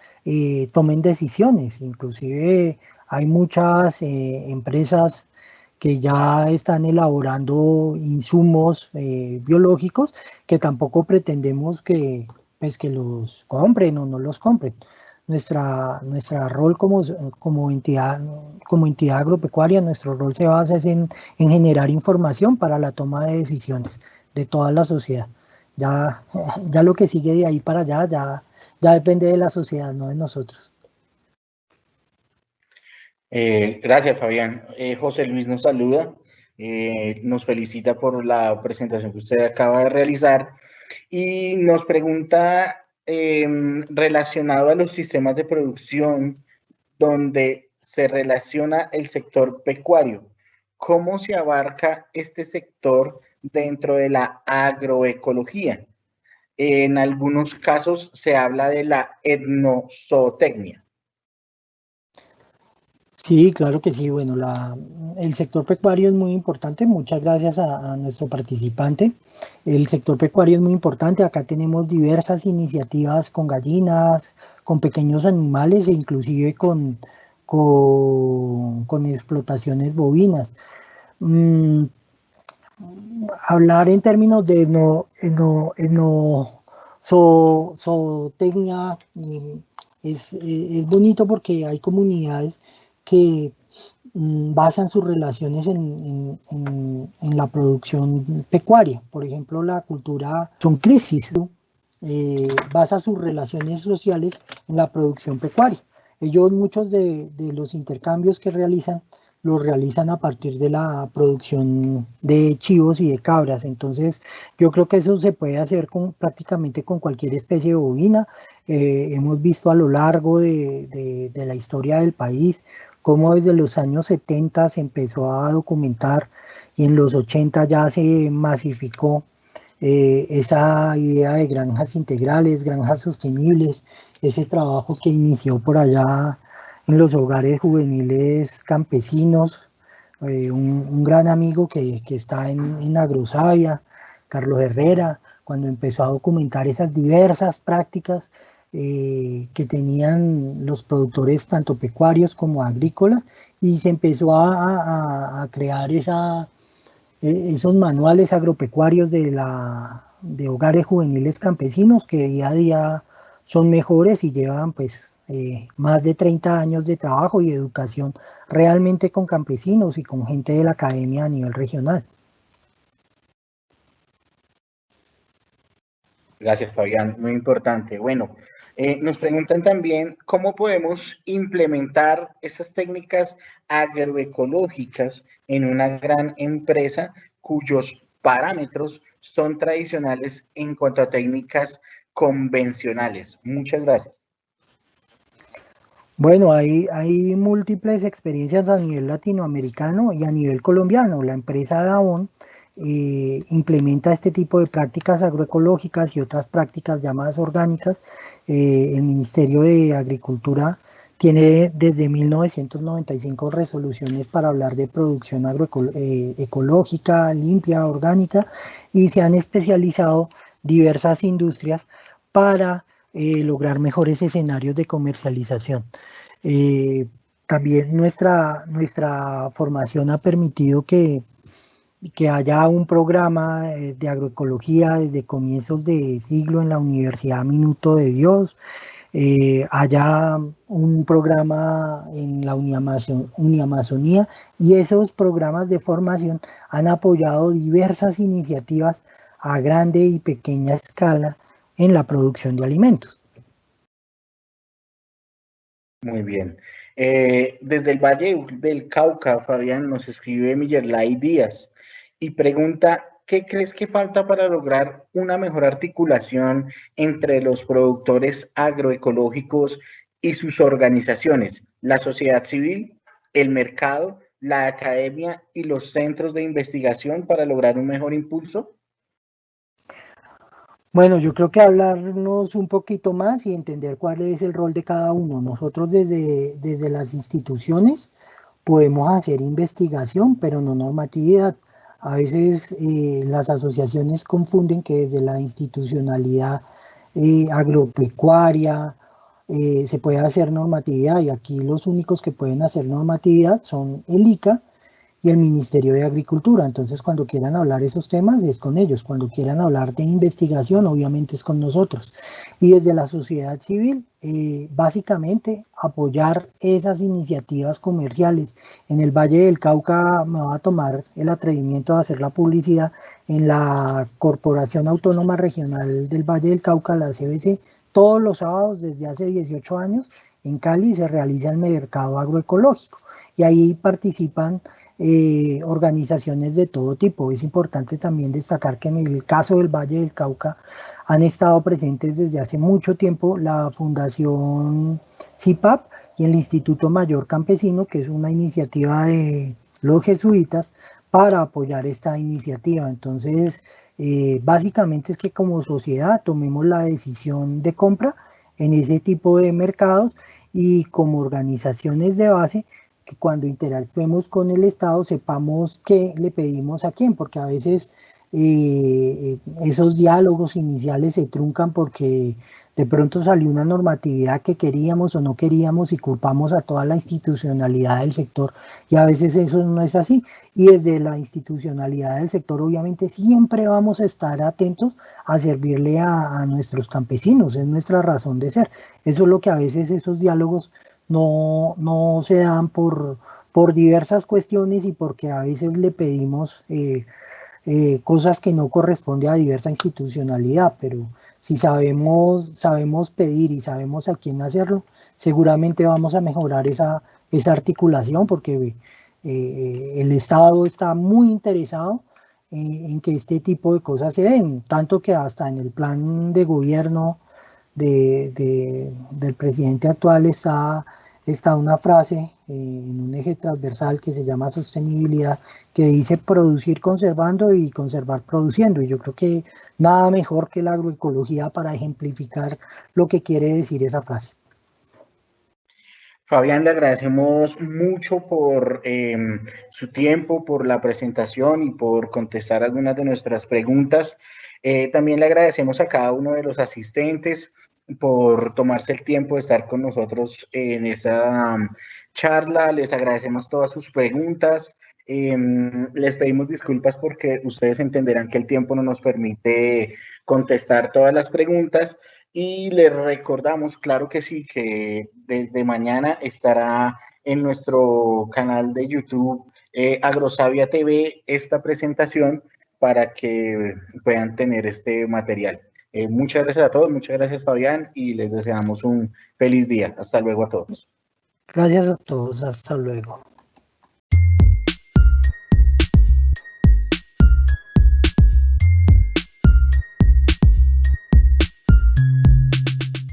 tomen decisiones. Inclusive hay muchas empresas que ya están elaborando insumos biológicos que tampoco pretendemos que, pues, que los compren o no los compren. Nuestra rol como entidad agropecuaria, nuestro rol se basa en generar información para la toma de decisiones de toda la sociedad. Ya, ya lo que sigue de ahí para allá ya depende de la sociedad, no de nosotros. Gracias, Fabián. José Luis nos saluda, nos felicita por la presentación que usted acaba de realizar y nos pregunta relacionado a los sistemas de producción donde se relaciona el sector pecuario. ¿Cómo se abarca este sector dentro de la agroecología? En algunos casos se habla de la etnozootecnia. Sí, claro que sí. Bueno, el sector pecuario es muy importante. Muchas gracias a nuestro participante. El sector pecuario es muy importante. Acá tenemos diversas iniciativas con gallinas, con pequeños animales e inclusive con explotaciones bovinas. Mm, Hablar en términos de zootecnia es bonito porque hay comunidades que basan sus relaciones en la producción pecuaria. Por ejemplo, la cultura son crisis, ¿no? Basa sus relaciones sociales en la producción pecuaria. Ellos, muchos de los intercambios que realizan, los realizan a partir de la producción de chivos y de cabras. Entonces, yo creo que eso se puede hacer prácticamente con cualquier especie bovina. Hemos visto a lo largo de la historia del país cómo desde los años 70 se empezó a documentar y en los 80 ya se masificó esa idea de granjas integrales, granjas sostenibles, ese trabajo que inició por allá en los hogares juveniles campesinos, un gran amigo que está en Agrosavia, Carlos Herrera, cuando empezó a documentar esas diversas prácticas que tenían los productores tanto pecuarios como agrícolas y se empezó a crear esos manuales agropecuarios de hogares juveniles campesinos que día a día son mejores y llevan pues más de 30 años de trabajo y educación realmente con campesinos y con gente de la academia a nivel regional. Gracias, Fabián. Muy importante. Bueno, nos preguntan también cómo podemos implementar esas técnicas agroecológicas en una gran empresa cuyos parámetros son tradicionales en cuanto a técnicas convencionales. Muchas gracias. Bueno, hay múltiples experiencias a nivel latinoamericano y a nivel colombiano. La empresa Davon implementa este tipo de prácticas agroecológicas y otras prácticas llamadas orgánicas. El Ministerio de Agricultura tiene desde 1995 resoluciones para hablar de producción agroecológica, limpia, orgánica, y se han especializado diversas industrias para lograr mejores escenarios de comercialización. Eh, También nuestra formación ha permitido que haya un programa de agroecología desde comienzos de siglo en la Universidad Minuto de Dios, haya un programa en la Uniamazonía y esos programas de formación han apoyado diversas iniciativas a grande y pequeña escala en la producción de alimentos. Muy bien. Desde el Valle del Cauca, Fabián, nos escribe Millerlay Díaz y pregunta, ¿qué crees que falta para lograr una mejor articulación entre los productores agroecológicos y sus organizaciones, la sociedad civil, el mercado, la academia y los centros de investigación para lograr un mejor impulso? Bueno, yo creo que hablarnos un poquito más y entender cuál es el rol de cada uno. Nosotros desde las instituciones podemos hacer investigación, pero no normatividad. A veces las asociaciones confunden que desde la institucionalidad agropecuaria se puede hacer normatividad y aquí los únicos que pueden hacer normatividad son el ICA y el Ministerio de Agricultura. Entonces, cuando quieran hablar esos temas, es con ellos. Cuando quieran hablar de investigación, obviamente es con nosotros. Y desde la sociedad civil, básicamente apoyar esas iniciativas comerciales. En el Valle del Cauca me va a tomar el atrevimiento de hacer la publicidad. En la Corporación Autónoma Regional del Valle del Cauca, la CBC, todos los sábados desde hace 18 años, en Cali se realiza el mercado agroecológico y ahí participan organizaciones de todo tipo. Es importante también destacar que en el caso del Valle del Cauca han estado presentes desde hace mucho tiempo la Fundación CIPAP y el Instituto Mayor Campesino, que es una iniciativa de los jesuitas para apoyar esta iniciativa. Entonces, básicamente es que como sociedad tomemos la decisión de compra en ese tipo de mercados y como organizaciones de base que cuando interactuemos con el Estado sepamos qué le pedimos a quién, porque a veces esos diálogos iniciales se truncan porque de pronto salió una normatividad que queríamos o no queríamos y culpamos a toda la institucionalidad del sector y a veces eso no es así. Y desde la institucionalidad del sector obviamente siempre vamos a estar atentos a servirle a nuestros campesinos, es nuestra razón de ser. Eso es lo que a veces esos diálogos no se dan por diversas cuestiones y porque a veces le pedimos cosas que no corresponde a diversa institucionalidad, pero si sabemos pedir y sabemos a quién hacerlo, seguramente vamos a mejorar esa articulación porque el Estado está muy interesado en que este tipo de cosas se den, tanto que hasta en el plan de gobierno del presidente actual está una frase en un eje transversal que se llama sostenibilidad, que dice producir conservando y conservar produciendo. Y yo creo que nada mejor que la agroecología para ejemplificar lo que quiere decir esa frase. Fabián, le agradecemos mucho por su tiempo, por la presentación y por contestar algunas de nuestras preguntas. También le agradecemos a cada uno de los asistentes por tomarse el tiempo de estar con nosotros en esta charla. Les agradecemos todas sus preguntas. Les pedimos disculpas porque ustedes entenderán que el tiempo no nos permite contestar todas las preguntas. Y les recordamos, claro que sí, que desde mañana estará en nuestro canal de YouTube Agrosavia TV esta presentación para que puedan tener este material. Muchas gracias a todos, muchas gracias Fabián y les deseamos un feliz día. Hasta luego a todos. Gracias a todos, hasta luego.